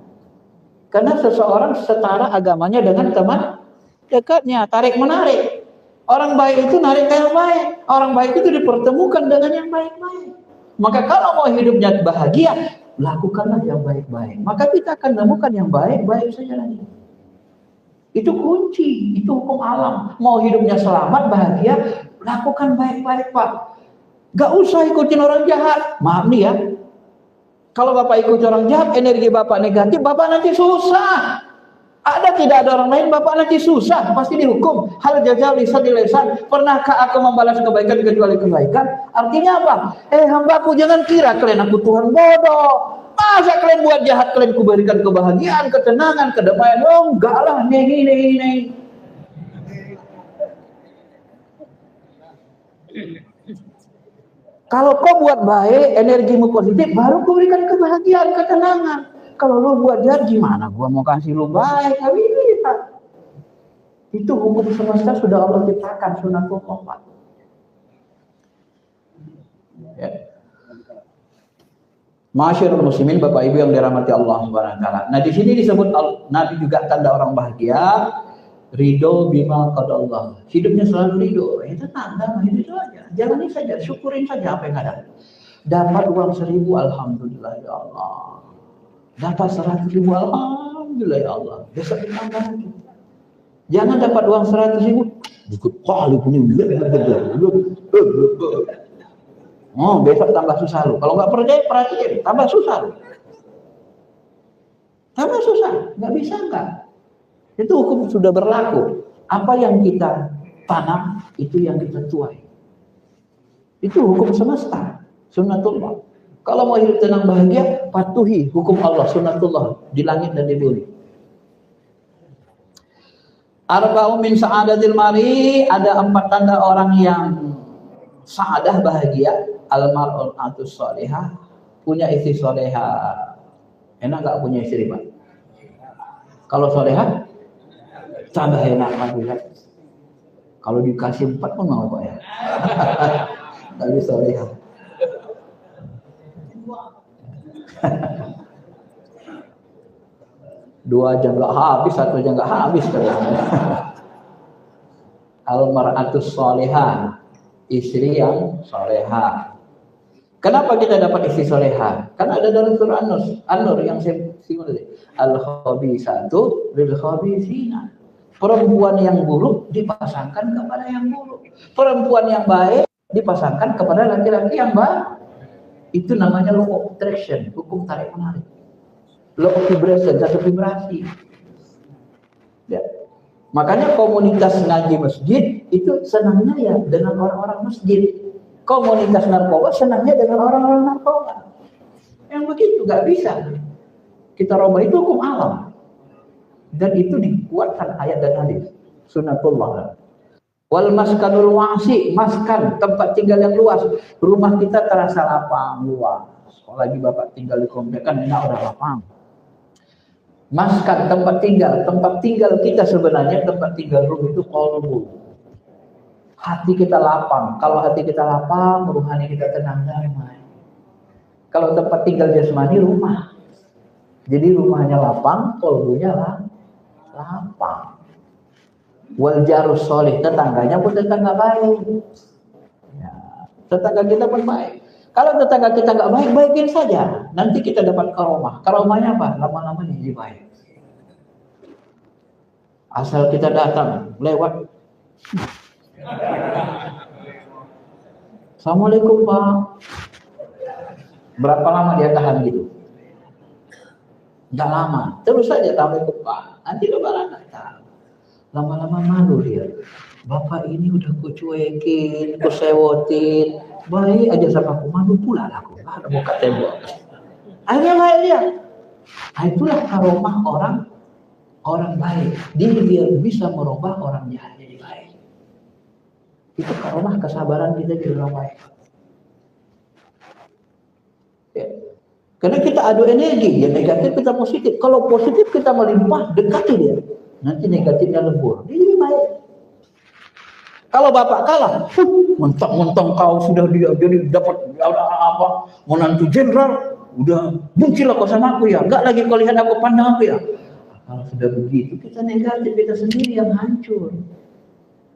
Karena seseorang setara agamanya dengan teman dekatnya, tarik-menarik. Orang baik itu narik ke yang baik. Orang baik itu dipertemukan dengan yang baik-baik. Maka kalau mau hidupnya bahagia, lakukanlah yang baik-baik. Maka kita akan menemukan yang baik-baik saja lagi. Itu kunci, itu hukum alam. Mau hidupnya selamat, bahagia, lakukan baik-baik, Pak. Gak usah ikutin orang jahat. Maaf nih ya, kalau Bapak ikut orang jahat, energi Bapak negatif, Bapak nanti susah. Ada tidak ada orang lain, Bapak nanti susah, pasti dihukum. Hal jajal lisan di lisan. Pernahkah aku membalas kebaikan kecuali kebaikan? Artinya apa? Hambaku, jangan kira kalian aku Tuhan bodoh. Masa kalian buat jahat, kalian kuberikan kebahagiaan, ketenangan, kedamaian? Oh enggak lah, nih. Kalau kau buat baik, energimu positif, baru kau berikan kebahagiaan, ketenangan. Kalau lu buat jahat, gimana gua mau kasih lu baik? Gak bisa. Itu hukum semesta sudah Allah ciptakan, sunatullah. Ya. Masyarul muslimin, Bapak Ibu yang dirahmati Allah Subhanahu wa taala. Nah, di sini disebut Nabi juga tanda orang bahagia, ridho bima qadallah. Hidupnya selalu ridho. Itu tanda itu aja. Jalani saja, syukurin saja apa yang ada. Dapat uang 1.000, alhamdulillah ya Allah. Dapat 100.000, alhamdulillah ya Allah. Besok ditambah lagi. Jangan dapat uang 100.000, ikut kali punya. Oh, besok tambah susah lu. Kalau nggak percaya, perhatiin, tambah susah lu. Tambah susah, nggak bisa nggak. Itu hukum sudah berlaku. Apa yang kita tanam, itu yang kita tuai. Itu hukum semesta, sunnatullah. Kalau mau hidup tenang bahagia, patuhi hukum Allah, sunnatullah, di langit dan di bumi. Arba'u min sa'adatil mari, ada 4 tanda orang yang sa'adah bahagia. Al-mar'ul atus solihah, punya istri solehah. Enak gak punya istri, Pak? Kalau solehah, tambah enak lagi kan? Kalau dikasih 4 pun mau, Pak ya. Tapi solehah. Dua aja nggak habis, satu aja nggak habis. Al-mar'atus solehah, istri yang solehah. Kenapa kita dapat istri solehah? Karena ada dalam surah An-Nur yang saya singgung tadi. Al-khabisatu lil khabisina. Perempuan yang buruk dipasangkan kepada yang buruk. Perempuan yang baik dipasangkan kepada laki-laki yang baik. Itu namanya law of attraction, hukum tarik menarik. Law of vibration, satu vibrasi. Ya. Makanya komunitas ngaji masjid itu senangnya ya dengan orang-orang masjid. Komunitas narkoba senangnya dengan orang-orang narkoba. Yang begitu gak bisa. Kita rubah itu hukum alam. Dan itu dikuatkan ayat dan hadis. Sunnatullah. Wal maskanul wasi, maskan, tempat tinggal yang luas. Rumah kita terasa lapang, luas. Kalau lagi Bapak tinggal di komplek kan enak, udah lapang. Maskan, tempat tinggal kita sebenarnya, tempat tinggal rumah itu qalbu. Hati kita lapang. Kalau hati kita lapang, rohani kita tenang damai. Kalau tempat tinggal jasmani, rumah. Jadi rumahnya lapang, qalbunya lapang. Wal jarus solih, tetangganya pun tetangga baik. Ya, tetangga kita pun baik. Kalau tetangga kita nggak baik, baikin saja. Nanti kita dapat karomah. Karomahnya apa? Lama-lama jadi baik. Asal kita datang, lewat. Assalamualaikum Pak. Berapa lama dia tahan gitu? Nggak lama. Terus saja Assalamualaikum Pak. Nanti lebaran datang. Lama-lama malu dia. Bapak ini udah kucuekin, kusewotin, baik aja sama aku, malu pula aku. Ada muka tembok. Akhirnya baik dia. Itulah karomah orang baik. Dia bisa merubah orang jahat jadi baik. Itu karomah kesabaran kita jadi orang baik. Ya. Karena kita adu energi, yang negatif kita positif. Kalau positif kita melimpah, dekati dia. Nanti negatifnya lebur. Dia jadi baik. Kalau bapak kalah, mentang-mentang kau sudah dia jadi dapat apa menantu jenderal, udah bencilah kau sama aku ya, enggak lagi kau lihat aku pandang aku ya. Kalau sudah begitu kita negatif, kita sendiri yang hancur,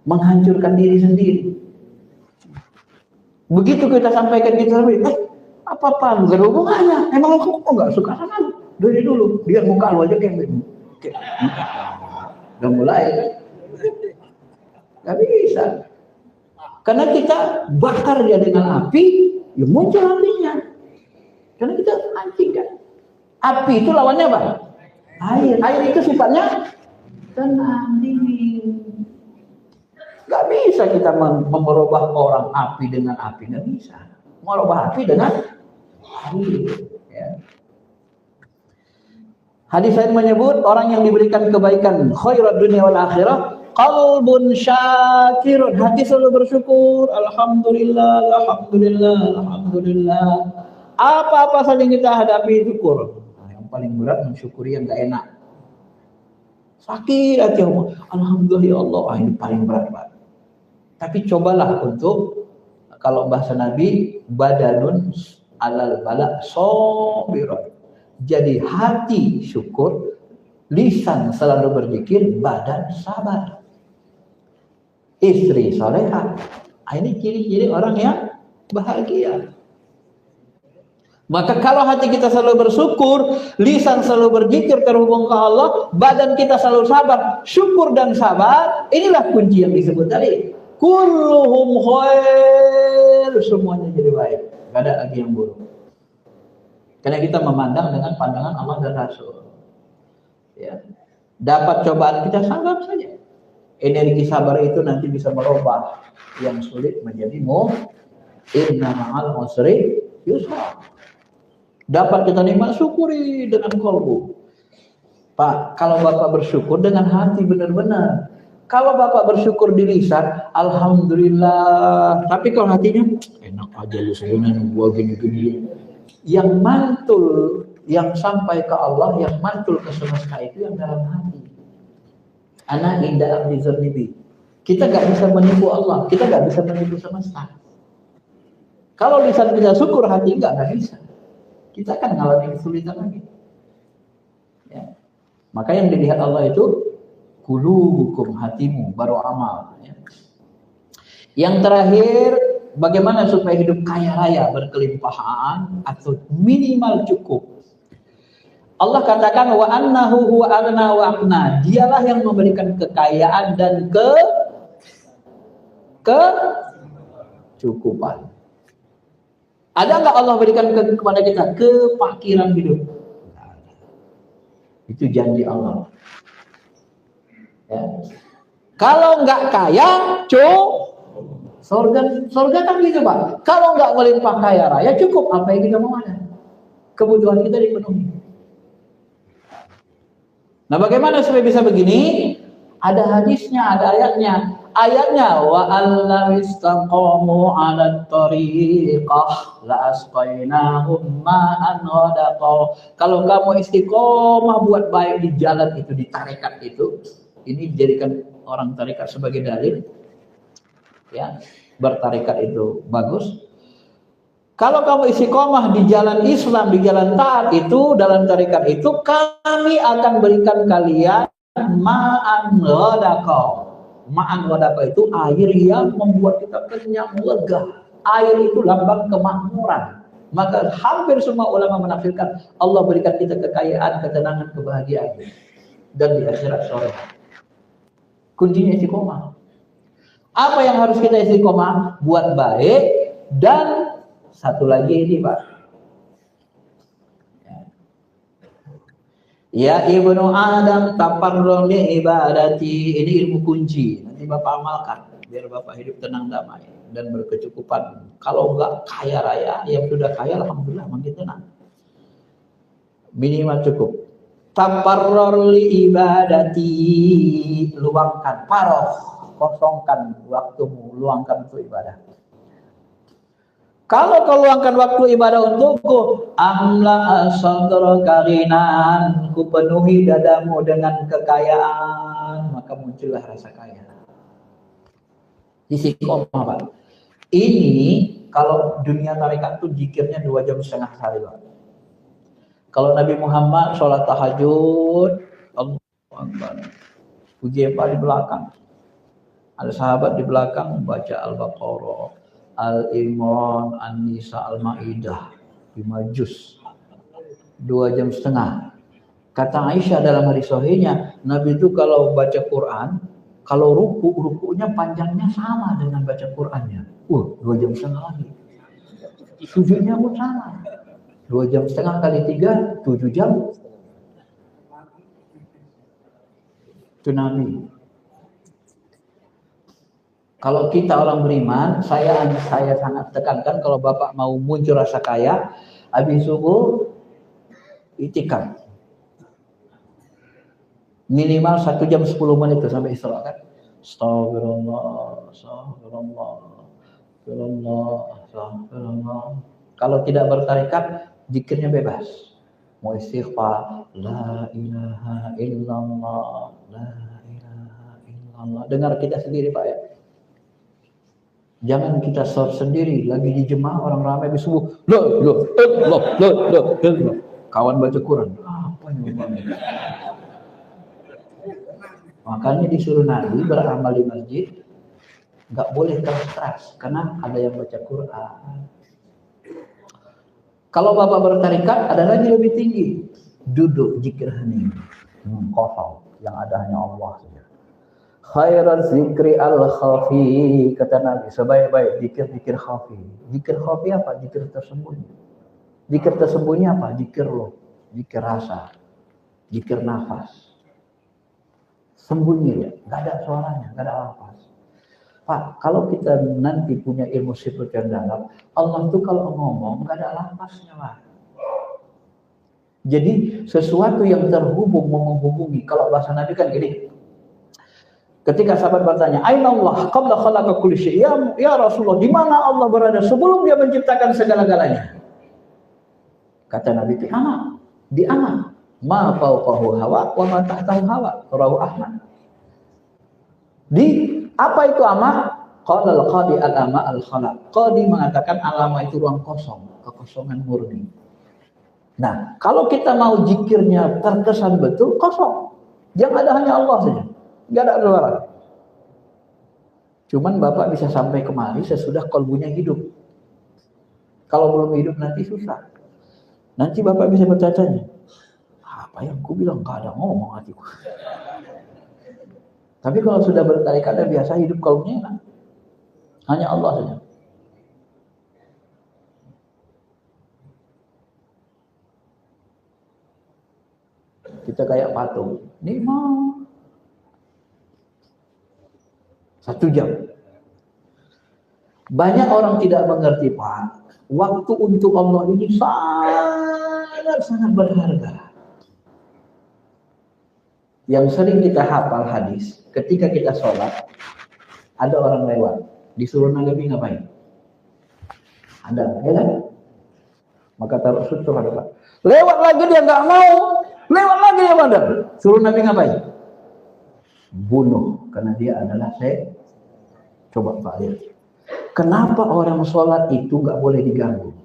menghancurkan diri sendiri. Begitu kita sampaikan kita sendiri, apa-apa nggak ada hubungannya. Emang aku kok nggak suka sama lu dari dulu, dia muka lu aja kayak udah mulai. Gak bisa. Karena kita bakar dia dengan api, ya muncul apinya. Karena kita mancing kan. Api itu lawannya apa? Air. Air itu sifatnya tenang, dingin. Gak bisa kita merubah orang api dengan api. Gak bisa. Merubah api dengan air. Ya. Hadis lain menyebut orang yang diberikan kebaikan khairat dunia wal akhirah, qalbun syakirun, hati selalu bersyukur, alhamdulillah, alhamdulillah, alhamdulillah. Apa-apa saja yang kita hadapi syukur. Nah, yang paling berat mensyukuri yang gak enak. Sakit hati Allah, alhamdulillah ya Allah, ini paling berat, Pak. Tapi cobalah untuk, kalau bahasa Nabi, badanun alal bala sabirun. Jadi hati syukur, lisan selalu berzikir, badan sabar. Istri salehah. Ini ciri-ciri orang yang bahagia. Maka kalau hati kita selalu bersyukur, lisan selalu berzikir terhubung ke Allah, badan kita selalu sabar, syukur dan sabar, inilah kunci yang disebut tadi. Kulluhum khair, semuanya jadi baik. Gak ada lagi yang buruk. Karena kita memandang dengan pandangan Allah dan Rasul. Ya. Dapat cobaan kita sabar saja. Energi sabar itu nanti bisa merubah yang sulit menjadi mudah. Inna ma'al usri yusra. Dapat kita nikmat, syukuri dengan kalbu. Pak, kalau Bapak bersyukur dengan hati benar-benar. Kalau Bapak bersyukur di lisan, alhamdulillah. Tapi kalau hatinya enak aja lu sebenarnya gua gini-gini. Yang mantul, yang sampai ke Allah, yang mantul ke semesta itu yang dalam hati. Ana inda abdi dzannibi. Kita gak bisa menipu Allah, kita gak bisa menipu semesta. Kalau lisan kita syukur, hati gak bisa. Kita akan mengalami kesulitan lagi. Ya. Maka yang dilihat Allah itu qulubukum, hatimu, baru amal. Ya. Yang terakhir, bagaimana supaya hidup kaya raya, berkelimpahan atau minimal cukup. Allah katakan wa annahu huwa aghna wa aqna. Dialah yang memberikan kekayaan dan kecukupan. Ada enggak Allah berikan kepada kita kefakiran hidup? Itu janji Allah. Ya. Kalau enggak kaya, Surga kan gitu, Pak. Kalau enggak melimpah kaya raya, cukup apa yang kita mau ada. Kebutuhan kita dipenuhi. Nah, bagaimana supaya bisa begini? Ada hadisnya, ada ayatnya. Ayatnya wa allam istaqamu 'ala tariqah la asqainahum ma'an ghadaqa. Kalau kamu istiqomah buat baik di jalan itu, di tarekat itu, ini dijadikan orang tarekat sebagai dalil. Ya, bertarekat itu bagus. Kalau kamu istiqomah di jalan Islam, di jalan taat itu, dalam tarekat itu, kami akan berikan kalian ma'an ghadaqa. Ma'an ghadaqa itu air yang membuat kita kenyang, lega. Air itu lambang kemakmuran. Maka hampir semua ulama menafsirkan Allah berikan kita kekayaan, ketenangan, kebahagiaan dan di akhirat sore. Kuncinya istiqomah. Apa yang harus kita istiqomah? Buat baik. Dan satu lagi ini, Pak. Ya ibnu Adam taparrun li ibadati. Ini ilmu kunci. Nanti Bapak amalkan biar Bapak hidup tenang, damai dan berkecukupan. Kalau enggak kaya raya, yang sudah kaya alhamdulillah makin tenang. Minimal cukup. Taparrun li ibadati. Luangkan, paroh, kosongkan waktumu, luangkan untuk ibadah. Kalau kau luangkan waktu ibadah untukku, amla sadra karinan, ku penuhi dadamu dengan kekayaan, maka muncullah rasa kaya. Istiqomah, Pak. Ini kalau dunia tarekat itu zikirnya 2,5 jam sehari, Pak. Kalau Nabi Muhammad sholat tahajud, Allahu Akbar. Puji di belakang. Ada sahabat di belakang membaca Al-Baqarah, Al-Imran, An-Nisa, Al-Maidah, 5 juz. 2,5 jam. Kata Aisyah dalam hadis sahihnya, Nabi itu kalau baca Quran, kalau rukunya panjangnya sama dengan baca Qurannya. 2,5 jam lagi. Sujudnya pun sama. 2,5 jam kali 3, 7 jam. Itu Nabi. Kalau kita orang beriman, saya sangat tekankan kalau Bapak mau muncul rasa kaya, habis subuh itikaf. Minimal 1 jam 10 menit itu sampai istirahat kan. Astagfirullah, astagfirullah, astagfirullah, astagfirullah. Kalau tidak bertarekat, zikirnya bebas. Mau istighfar, la ilaha illallah, la ilaha illallah. Dengar kita sendiri, Pak, ya. Jangan kita sholat sendiri, lagi di jemaah orang ramai habis subuh. Loh. Kawan baca Quran. Apa ini? Makanya disuruh Nabi beramal di masjid, nggak boleh keras-keras, karena ada yang baca Quran. Kalau Bapak bertarikat, ada lagi lebih tinggi. Duduk zikir hening, kosong, yang ada hanya Allah saja. Khairan zikri al-khafi, kata Nabi, sebaik-baik zikir khafi. Zikir khafi apa? Zikir tersembunyi. Zikir tersembunyi apa? Zikir loh, zikir rasa, zikir nafas. Sembunyi ya, nggak ada suaranya, nggak ada nafas. Pak, kalau kita nanti punya ilmu sifat yang dalam, Allah itu kalau ngomong nggak ada nafasnya, Pak. Jadi sesuatu yang terhubung menghubungi. Kalau bahasa Nabi kan gini. Ketika sahabat bertanya, "Aina Allah qabla khalaqa kulli syai'?" Ya Rasulullah, di mana Allah berada sebelum Dia menciptakan segala-galanya? Kata Nabi, di anak. Ma fawqahu hawa wa ma tahtahu hawa. Rawahu Ahmad. Di apa itu amak? Qala al-qadi al-ama al-khalaq. Qadi mengatakan alama itu ruang kosong, kekosongan murni. Nah, kalau kita mau zikirnya terkesan betul, kosong. Yang ada hanya Allah saja. Nggak ada suara. Cuman Bapak bisa sampai kemari sesudah kolbunya hidup. Kalau belum hidup nanti susah. Nanti Bapak bisa bertanya, apa yang ku bilang? Nggak ada ngomong hatiku. Tapi kalau sudah bertarekat dan biasa hidup kolbunya enak. Hanya Allah saja. Kita kayak patung. Nikmat. 1 jam. Banyak orang tidak mengerti, Pak. Waktu untuk Allah ini sangat berharga. Yang sering kita hafal hadis, ketika kita sholat, ada orang lewat, disuruh Nabi ngapain? Ada, ya kan? Maka taruh sutur ada, Pak. Lewat lagi dia nggak mau, lewat lagi dia mandang. Suruh Nabi ngapain? Bunuh, karena dia adalah coba Pak lihat. Kenapa orang sholat itu nggak boleh diganggu?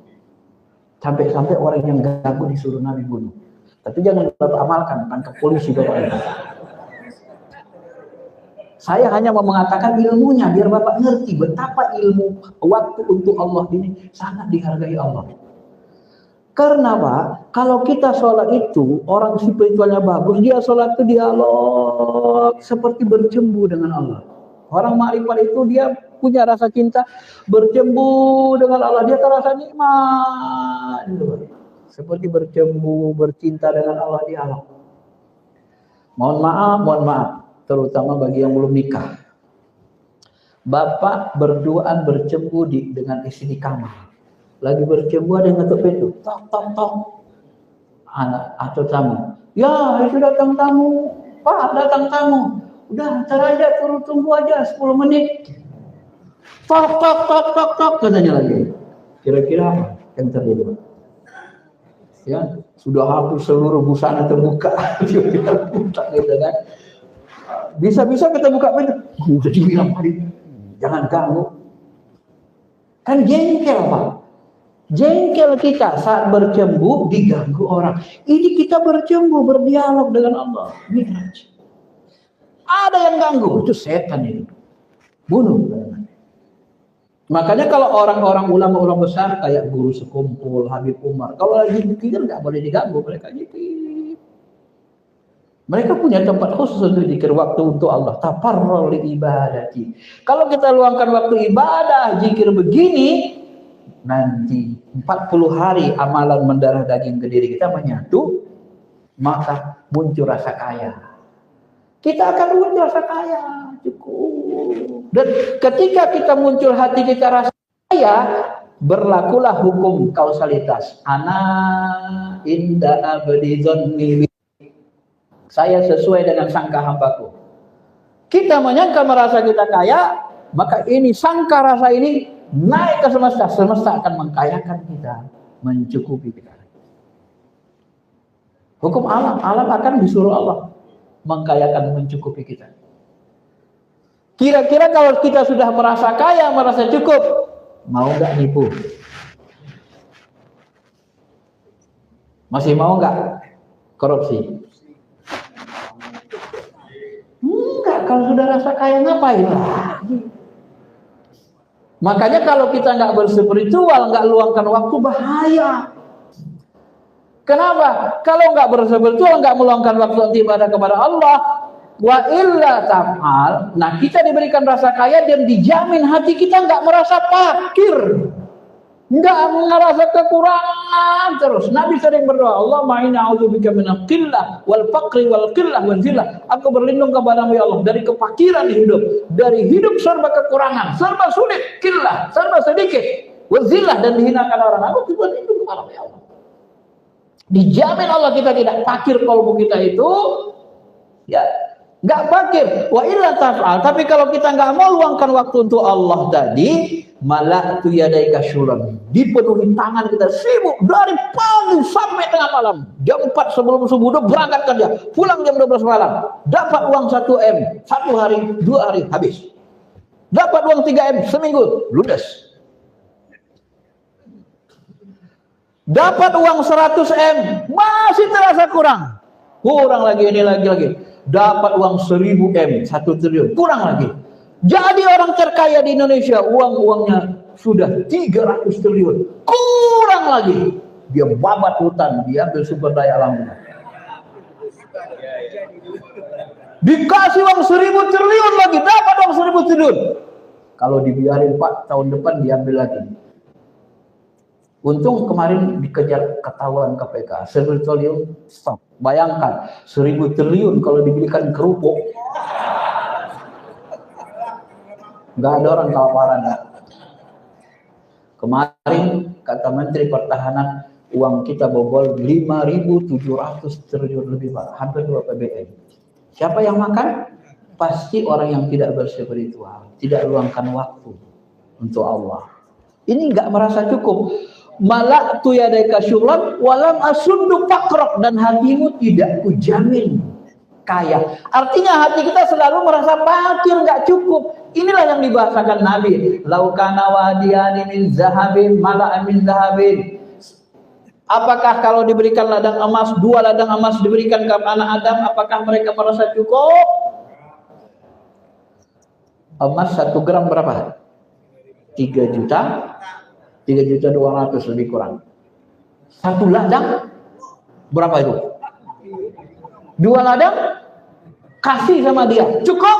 Sampai-sampai orang yang ganggu disuruh Nabi bunuh. Tapi jangan Bapak amalkan, tangkap polisi Bapak. Saya hanya mau mengatakan ilmunya biar Bapak ngerti betapa ilmu waktu untuk Allah ini sangat dihargai Allah. Karena Pak, kalau kita sholat itu orang spiritualnya bagus, dia sholat itu dialog seperti bercembu dengan Allah. Orang makrifat itu dia punya rasa cinta, bercembu dengan Allah, dia terasa nikmat. Seperti bercembu, bercinta dengan Allah di alam. Mohon maaf, terutama bagi yang belum nikah. Bapak berduaan bercembu dengan istri di kamar. Lagi bercembu ada yang ngetuk pintu, tok. Anak atau tamu. Ya, itu datang tamu. Pak, datang tamu. Udah, ntar aja, tunggu aja 10 menit. Tok, katanya lagi. Kira-kira apa yang terjadi? Ya, sudah hampir seluruh busana terbuka, gitu kan. Bisa-bisa kita buka pintu, udah dibilang tadi, jangan ganggu. Kan jengkel, Pak. Jengkel kita saat bercembu diganggu orang. Ini kita bercembu, berdialog dengan Allah. Mi'raj. Ada yang ganggu, itu setan itu. Bunuh. Makanya kalau orang-orang ulama-ulama besar kayak guru sekumpul, Habib Umar, kalau lagi zikir nggak boleh diganggu mereka zikir. Mereka punya tempat khusus untuk zikir, waktu untuk Allah. Tafarrul li ibadati. Kalau kita luangkan waktu ibadah, zikir begini, nanti 40 hari amalan mendarah daging ke diri kita menyatu, maka muncul rasa kaya. Kita akan muncul rasa kaya, cukup. Dan ketika kita muncul hati kita rasa kaya, berlakulah hukum kausalitas. Ana inda abdi dzanni. Saya sesuai dengan sangka hambaku. Kita menyangka merasa kita kaya, maka ini sangka rasa ini naik ke semesta. Semesta akan mengkayakan kita, mencukupi kita. Hukum alam, alam akan disuruh Allah mengkayakan, mencukupi kita. Kira-kira kalau kita sudah merasa kaya, merasa cukup, mau nggak nipu? Masih mau nggak korupsi? Enggak, kalau sudah rasa kaya ngapain lagi? Makanya kalau kita nggak berspiritual, nggak luangkan waktu, bahaya. Kenapa? Kalau nggak berspiritual, nggak meluangkan waktu untuk ibadah kepada Allah, wa illa taf'al, nah kita diberikan rasa kaya dan dijamin hati kita nggak merasa fakir, nggak merasa kekurangan terus. Nabi sering berdoa, Allahumma inni a'udzubika minal qillah wal faqri wal qillah wal zillah. Aku berlindung kepadamu ya Allah dari kefakiran hidup, dari hidup serba kekurangan, serba sulit, qillah, serba sedikit, wal zillah, dan dihinakan orang. Aku berlindung kepadamu ya Allah. Dijamin Allah kita tidak fakir kalau kita itu ya nggak fakir. Wa illa taf'al, tapi kalau kita nggak mau luangkan waktu untuk Allah tadi, mala'tu yadaika syuran, dipenuhi tangan kita sibuk dari pagi sampai tengah malam. Jam 4 sebelum subuh udah berangkat kerja, pulang jam 12 malam, dapat uang 1 M, 1 hari, 2 hari habis. Dapat uang 3 M seminggu, ludes. Dapat uang 100 M, masih terasa kurang. Kurang lagi, ini lagi. Dapat uang 1000 M, 1 triliun, kurang lagi. Jadi orang terkaya di Indonesia, uangnya sudah 300 triliun, kurang lagi. Dia babat hutan, dia ambil sumber daya alamnya. Dikasih uang 1000 triliun lagi, dapat uang 1000 triliun. Kalau dibiarin Pak, tahun depan diambil lagi. Untung kemarin dikejar ketahuan KPK, 1000 triliun stop. Bayangkan 1000 triliun kalau dibelikan kerupuk, nggak ada orang kelaparan. Kemarin kata Menteri Pertahanan, uang kita bobol 5.700 triliun lebih, Pak, hampir 2 PBN. Siapa yang makan? Pasti orang yang tidak berspiritual, tidak luangkan waktu untuk Allah. Ini nggak merasa cukup. Mala'tu yadaika syuran walam asuddu faqrak, dan hatimu tidak kujamin kaya. Artinya hati kita selalu merasa fakir, nggak cukup. Inilah yang dibahasakan Nabi. Laukana wadiyan min zahabin mala'a min zahabin. Apakah kalau diberikan ladang emas, 2 ladang emas diberikan ke anak Adam, apakah mereka merasa cukup? Emas 1 gram berapa? 3 juta. 3.200.000 lebih kurang. 1 ladang berapa itu? 2 ladang kasih sama dia, cukup?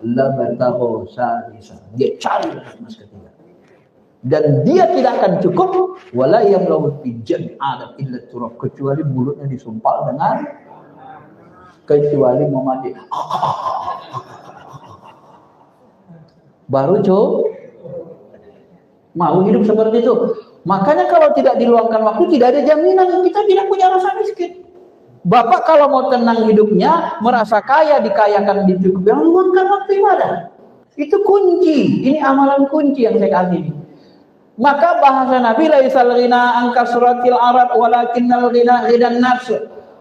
Labatahu salisa, dia cari emas ketiga, dan dia tidak akan cukup. Wala yamlau fi jam'an illa turab, kecuali mulutnya disumpal dengan, kecuali mau mati. Baru mau hidup seperti itu. Makanya kalau tidak diluangkan waktu, tidak ada jaminan kita tidak punya rasa miskin. Bapak kalau mau tenang hidupnya, merasa kaya, dikayakan, dicukupi, luangkan waktu ibadah. Itu kunci. Ini amalan kunci yang saya kasih. Maka bahasa Nabi laisal ghina an kasratil arab walakinnal ghina ghinan nafs.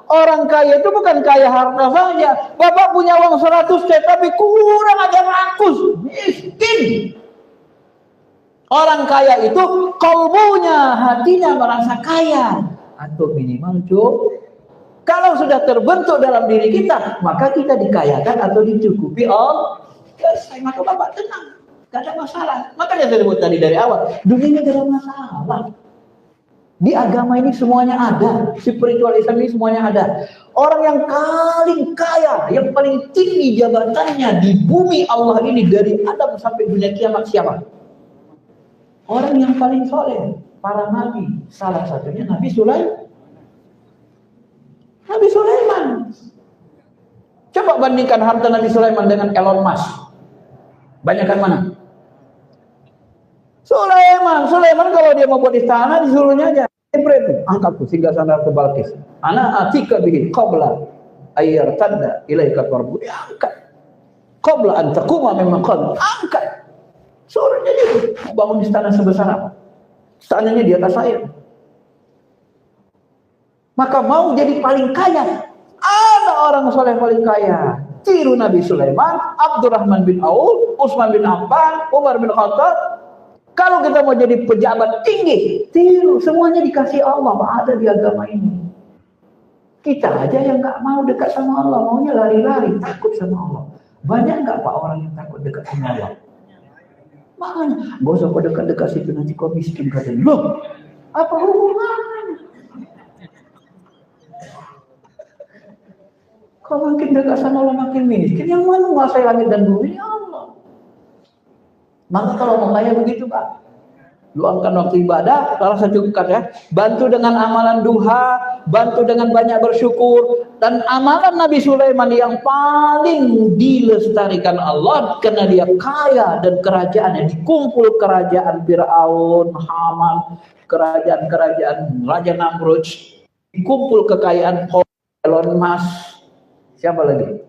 Orang kaya itu bukan kaya harta saja. Bapak punya uang 100 tapi kurang ada 100, miskin. Orang kaya itu kalbunya, hatinya merasa kaya. Atau minimal kalau sudah terbentuk dalam diri kita, maka kita dikayakan atau dicukupi Allah. Selesai, maka Bapak tenang, gak ada masalah. Makanya saya sebut tadi dari awal, dunia ini gak ada masalah. Di agama ini semuanya ada, spiritual Islam ini semuanya ada. Orang yang paling kaya, yang paling tinggi jabatannya di bumi Allah ini dari Adam sampai dunia kiamat siapa? Orang yang paling soleh, para nabi, salah satunya Nabi Sulaiman. Nabi Sulaiman. Coba bandingkan harta Nabi Sulaiman dengan Elon Musk. Banyakkan mana? Sulaiman kalau dia mau buat istana disuruhnya aja. Ibrahim, angkat tuh singgah sana ke Balkis. Ana atika bihi qabla ayyar tadda ilaika tarbu. Angkat. Qabla an taquma min maqam. Angkat. Suruhnya dia bangun istana sebesar apa? Istananya di atas air. Maka mau jadi paling kaya, ada orang soleh paling kaya. Tiru Nabi Sulaiman, Abdurrahman bin Auf, Utsman bin Affan, Umar bin Khattab. Kalau kita mau jadi pejabat tinggi, tiru, semuanya dikasih Allah, ada di agama ini. Kita aja yang nggak mau dekat sama Allah, maunya lari-lari, takut sama Allah. Banyak nggak Pak orang yang takut dekat sama Allah? Makanya, gak usah kau dekat-dekat situ nanti kau miskin katanya. Loh, apa hubungannya? Kau makin dekat sama Allah makin miskin. Yang mana menguasai langit dan bumi? Allah. Maka kalau mau kaya begitu Pak, luangkan waktu ibadah, salah satu ya, bantu dengan amalan duha, bantu dengan banyak bersyukur, dan amalan Nabi Sulaiman yang paling dilestarikan Allah karena dia kaya dan kerajaannya dikumpul kerajaan Fir'aun, Haman, kerajaan Raja Namrud, dikumpul kekayaan Elon Musk, siapa lagi?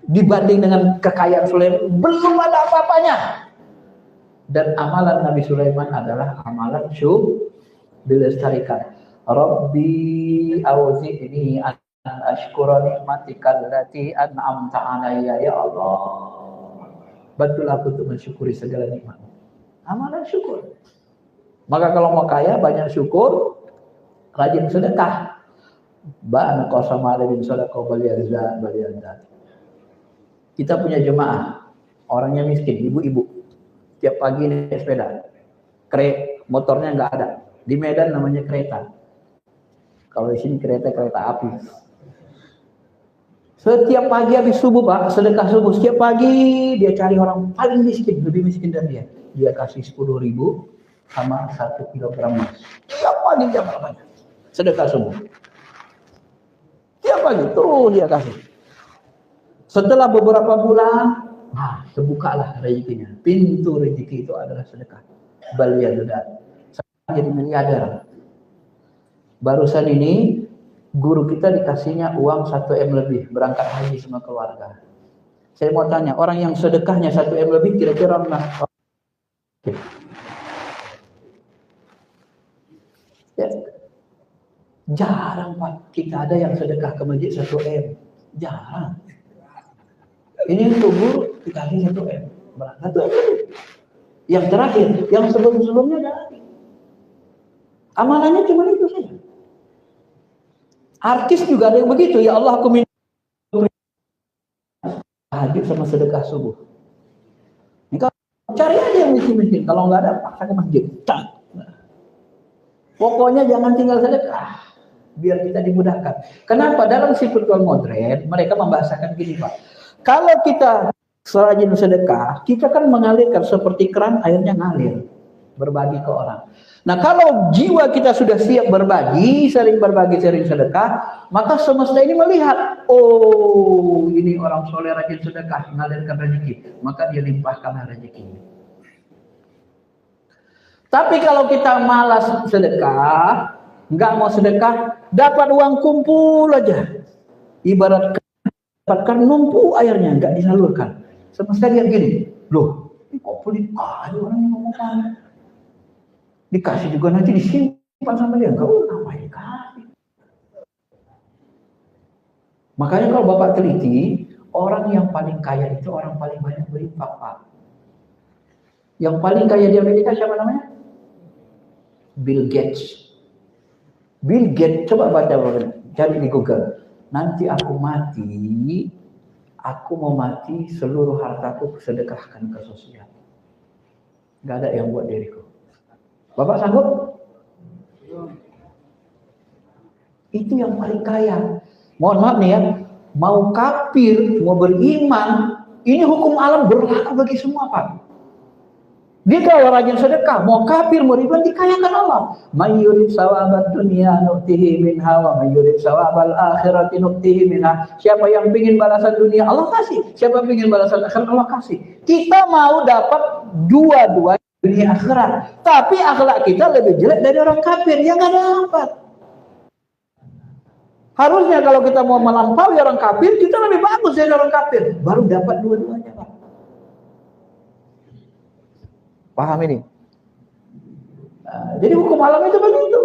Dibanding dengan kekayaan Sulaiman belum ada apa-apanya. Dan amalan Nabi Sulaiman adalah amalan dilestarikan. Rabbi auzi'ni an ashkura ni'matika allati an'amta 'alayya ya Allah. Bantulah aku untuk mensyukuri segala nikmat. Amalan syukur. Maka kalau mau kaya banyak syukur, rajin sedekah. Ba'an qasama bin sadaqah baliyazza. Kita punya jemaah, orangnya miskin, ibu-ibu. Tiap pagi naik sepeda, motornya nggak ada. Di Medan namanya kereta. Kalau di sini kereta api. Setiap pagi habis subuh Pak, sedekah subuh. Setiap pagi dia cari orang paling miskin, lebih miskin dari dia. Dia kasih 10.000 sama 1 kilogram emas. Tiap pagi jam berapa? Sedekah subuh. Tiap pagi terus dia kasih. Setelah beberapa bulan, terbukalah rezekinya. Pintu rezeki itu adalah sedekah. Baliyadad. Saya jadi miliarder. Barusan ini guru kita dikasihnya uang 1 M lebih berangkat haji sama keluarga. Saya mau tanya, orang yang sedekahnya 1 M lebih kira-kira ya. Jarang Pak, kita ada yang sedekah ke masjid 1 M. Jarang. Ini untuk guru dikasih 1 M. Berangkat 1 M. Yang terakhir, yang sebelum-sebelumnya ada lagi. Amalannya cuma itu saja. Artis juga ada yang begitu. Ya Allah, aku minta hadir sama sedekah subuh. Ini kalau cari aja yang miskin-miskin. Kalau nggak ada, paksa ke masjid. Pokoknya jangan tinggal sedekah. Biar kita dimudahkan. Kenapa? Dalam spiritual modern, mereka membahasakan gini Pak. Kalau kita serajin sedekah, kita kan mengalirkan seperti keran, airnya ngalir. Berbagi ke orang. Nah kalau jiwa kita sudah siap berbagi, sering sedekah, maka semesta ini melihat, oh ini orang soleh rajin sedekah, mengalirkan rezeki, maka dia limpahkanlah rezeki. Tapi kalau kita malas sedekah, nggak mau sedekah, dapat uang kumpul aja, ibarat dapatkan numpuk airnya, nggak disalurkan. Semesta lihat gini, loh, ini kok pelit kali orang yang ngomong. Dikasih juga nanti disimpan sama dia. Enggak, ngapain dikasih. Makanya kalau Bapak teliti, orang yang paling kaya itu orang paling banyak berinfak, Pak. Yang paling kaya di Amerika siapa namanya? Bill Gates. Bill Gates, coba baca, cari di Google. Nanti aku mau mati, seluruh hartaku sedekahkan ke sosial. Gak ada yang buat diriku. Bapak sanggup? Itu yang paling kaya. Mohon maaf nih ya, mau kafir, mau beriman, ini hukum alam berlaku bagi semua, Pak. Dia kalau rajin sedekah, mau kafir, mau beriman, dikayakan Allah. Mayyurid sawabad dunia nu'tihi minha wa mayyurid sawabal akhirati nu'tihi minha. Siapa yang ingin balasan dunia, Allah kasih. Siapa yang ingin balasan akhirat, Allah kasih. Kita mau dapat dua-dua dunia akhirat. Tapi akhlak kita lebih jelek dari orang kafir yang gak dapat. Harusnya kalau kita mau melampaui orang kafir, kita lebih bagus dari orang kafir. Baru dapat dua-duanya, Pak. Paham ini? Jadi hukum alam itu begitu.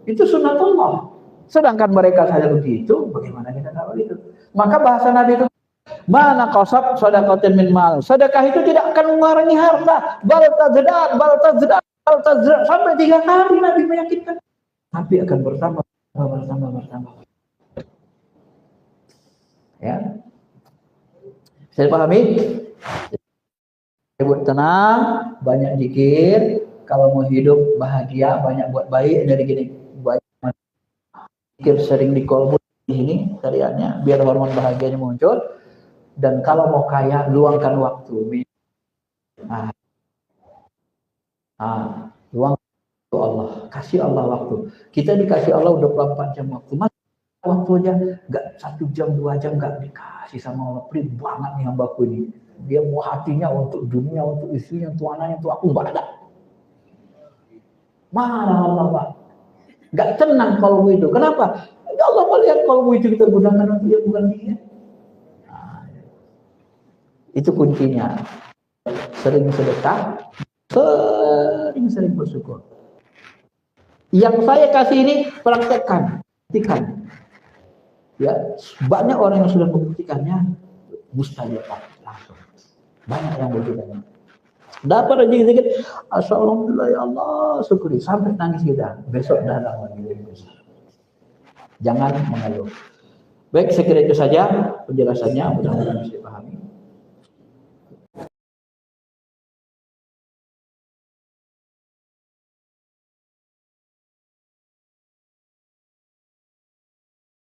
Itu sunnatullah. Sedangkan mereka saja begitu, bagaimana kita tahu itu? Maka bahasa Nabi itu, mana qasab sadaqatin min mal. Sedekah itu tidak akan mengurangi harta. Bal tazdad sampai 3 kali Nabi meyakinkan. Tapi akan bertambah. Ya. Saya pahami? Buat tenang, banyak zikir. Kalau mau hidup bahagia, banyak buat baik. Jadi gini, banyak zikir sering di kolbu di sini tariannya, biar hormon bahagianya muncul. Dan kalau mau kaya, luangkan waktu. Luangkan waktu Allah, kasih Allah waktu. Kita dikasih Allah 24 jam waktu. Waktu aja nggak 1 jam 2 jam nggak dikasih sama Allah. Pelit banget nih hambaku ini. Dia mau hatinya untuk dunia, untuk istrinya, untuk anaknya, untuk aku nggak ada. Mana Allah, Pak? Nggak tenang kalbu itu. Kenapa? Ya Allah melihat kalbu itu kita gunakan untuk yang bukan dia. Itu kuncinya. Sering sedekah, sering bersyukur. Yang saya kasih ini praktekkan, buktikan. Ya, banyak orang yang sudah membuktikannya, mustahil langsung. Banyak yang berbeda. Dapat aja sedikit, alhamdulillah ya Allah, syukuri sampai nangis kita. Besok datang lagi. Jangan mengeluh. Baik, sekira itu saja penjelasannya, mudah-mudahan bisa dipahami.